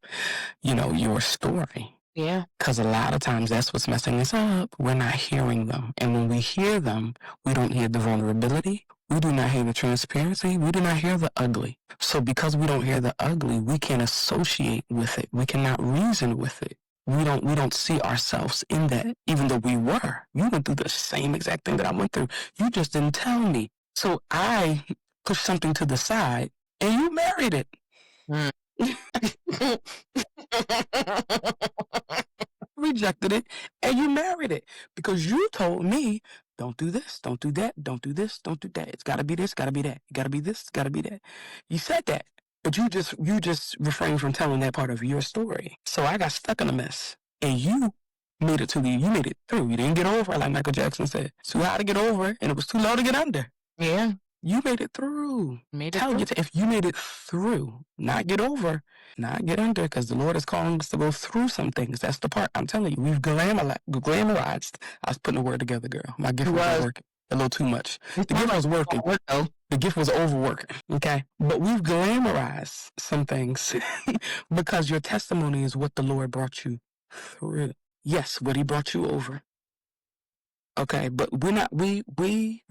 your story? Yeah. Because a lot of times that's what's messing us up. We're not hearing them. And when we hear them, we don't hear the vulnerability. We do not hear the transparency. We do not hear the ugly. So because we don't hear the ugly, we can't associate with it. We cannot reason with it. We don't see ourselves in that, even though we were. You went through the same exact thing that I went through. You just didn't tell me. So I pushed something to the side and you married it. Rejected it and you married it because you told me, don't do this, don't do that, don't do this, don't do that. It's got to be this, got to be that. It got to be this, got to be that. You said that, but you just refrained from telling that part of your story. So I got stuck in a mess, and you made it through. You didn't get over it, like Michael Jackson said. It's too high to get over, and it was too low to get under. Yeah. You made it through. If you made it through, not get over, not get under, because the Lord is calling us to go through some things. That's the part I'm telling you. We've glamorized. I was putting the word together, girl. My gift was working a little too much. The gift was working. The gift was overworking. Okay, but we've glamorized some things because your testimony is what the Lord brought you through. Yes, what He brought you over. Okay, but we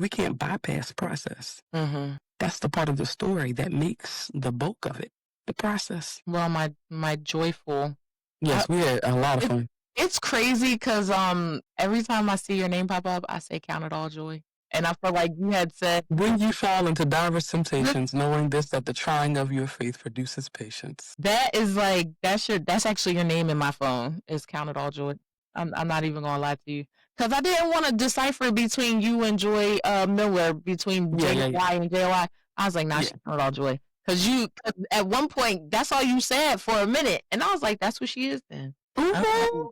can't bypass the process. Mm-hmm. That's the part of the story that makes the bulk of it, the process. Well, my joyful. Yes, we had a lot of fun. It's crazy because every time I see your name pop up, I say count it all joy. And I feel like you had said, when you fall into diverse temptations, knowing this, that the trying of your faith produces patience. That is like, that's actually your name in my phone, is count it all joy. I'm not even gonna lie to you, because I didn't want to decipher between you and Joy Miller, between J-Y and J-Y. I was like, nah, she count it all joy. Because at one point, that's all you said for a minute. And I was like, that's what she is then. I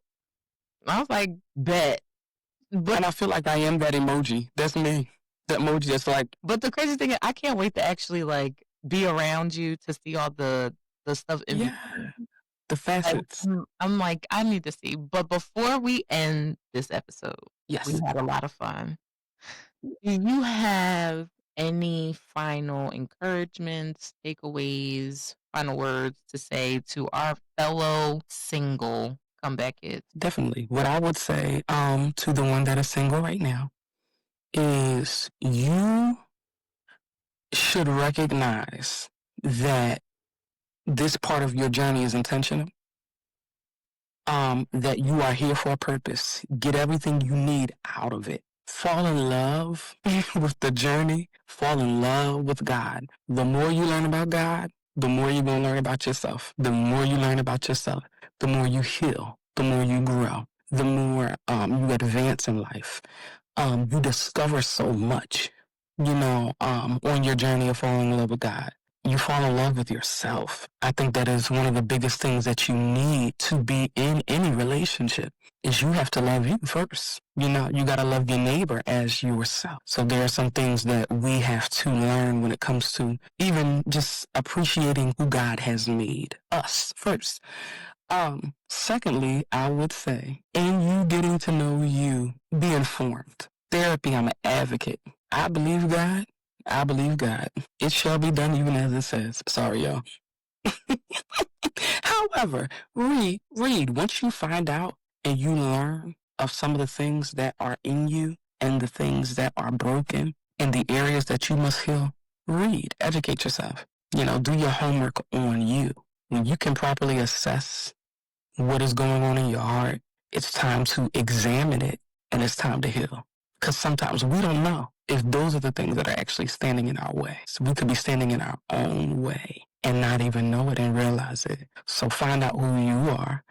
was like, bet. But, and I feel like I am that emoji. That's me. That emoji that's like. But the crazy thing is, I can't wait to actually like be around you to see all the stuff in the facets. I'm like, I need to see. But before we end this episode, yes, we had a lot of fun. Do you have any final encouragements, takeaways, final words to say to our fellow single comeback kids? Definitely. What I would say to the one that is single right now is you should recognize that this part of your journey is intentional. That you are here for a purpose. Get everything you need out of it. Fall in love with the journey. Fall in love with God. The more you learn about God, the more you're going to learn about yourself. The more you learn about yourself, the more you heal, the more you grow, the more you advance in life. You discover so much, on your journey of falling in love with God. You fall in love with yourself. I think that is one of the biggest things that you need to be in any relationship, is you have to love you first. You got to love your neighbor as yourself. So there are some things that we have to learn when it comes to even just appreciating who God has made us first. Secondly, I would say, in you getting to know you, be informed. Therapy, I'm an advocate. I believe God. I believe God. It shall be done even as it says. Sorry, y'all. However, read. Once you find out and you learn of some of the things that are in you and the things that are broken and the areas that you must heal, read. Educate yourself. Do your homework on you. When you can properly assess what is going on in your heart, it's time to examine it and it's time to heal. Because sometimes we don't know if those are the things that are actually standing in our way. So we could be standing in our own way and not even know it and realize it. So find out who you are.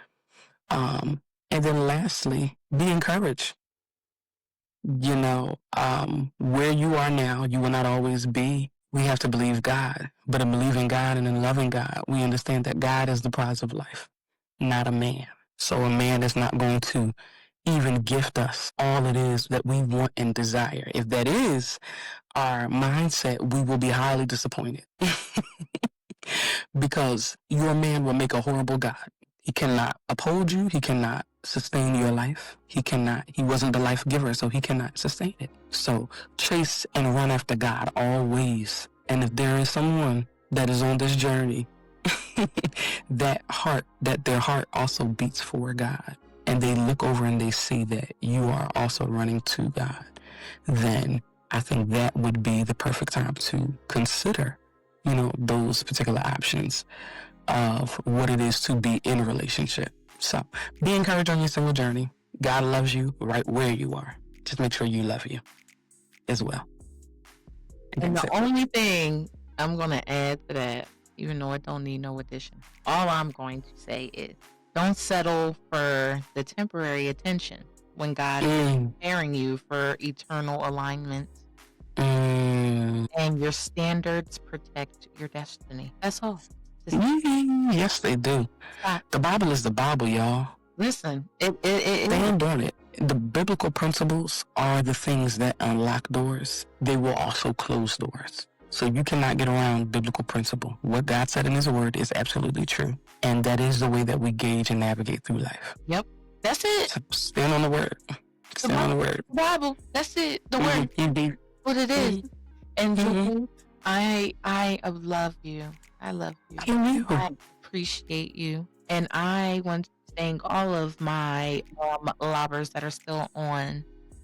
And then lastly, be encouraged. Where you are now, you will not always be. We have to believe God. But in believing God and in loving God, we understand that God is the prize of life, not a man. So a man is not going to even gift us all it is that we want and desire. If that is our mindset, we will be highly disappointed. Because your man will make a horrible God. He cannot uphold you. He cannot sustain your life. He wasn't the life giver, so he cannot sustain it. So chase and run after God always. And if there is someone that is on this journey, that their heart also beats for God, and they look over and they see that you are also running to God, then I think that would be the perfect time to consider, those particular options of what it is to be in a relationship. So be encouraged on your single journey. God loves you right where you are. Just make sure you love you as well. And the only thing I'm going to add to that, even though it don't need no addition, all I'm going to say is don't settle for the temporary attention when God is preparing you for eternal alignment. And your standards protect your destiny. That's all. Yes, they do. Stop. The Bible is the Bible, y'all. Listen, stand on it. The biblical principles are the things that unlock doors. They will also close doors. So you cannot get around biblical principle. What God said in His Word is absolutely true. And that is the way that we gauge and navigate through life. Yep. That's it. So stand on the Word. Stand on the Word. The Bible. That's it. The Word. Indeed. What it is. And Joy, I love you. I love you. I appreciate you. And I want to thank all of my lovers that are still on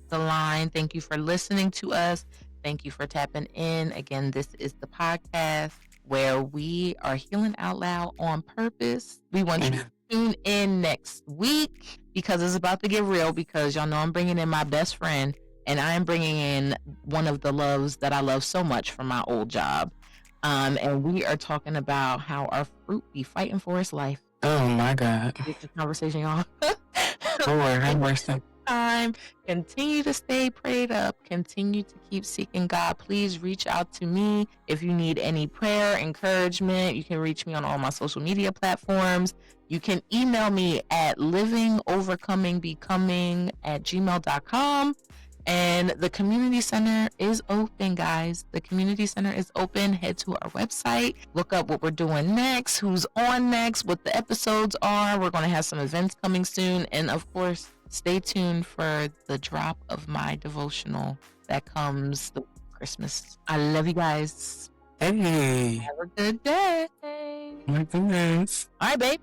the line. Thank you for listening to us. Thank you for tapping in. Again, this is the podcast where we are healing out loud on purpose. We want you to tune in next week because it's about to get real, because y'all know I'm bringing in my best friend, and I'm bringing in one of the loves that I love so much from my old job. And we are talking about how our fruit be fighting for its life. Oh my God. It's a conversation, y'all. Lord, have mercy. Time. Continue to stay prayed up. Continue to keep seeking God. Please reach out to me if you need any prayer, encouragement. You can reach me on all my social media platforms. You can email me at livingovercomingbecoming@gmail.com. And the community center is open, guys. The community center is open. Head to our website, look up what we're doing next, who's on next, what the episodes are. We're going to have some events coming soon. And of course, stay tuned for the drop of my devotional that comes the Christmas. I love you guys. Hey. Have a good day. My goodness. All right, babe.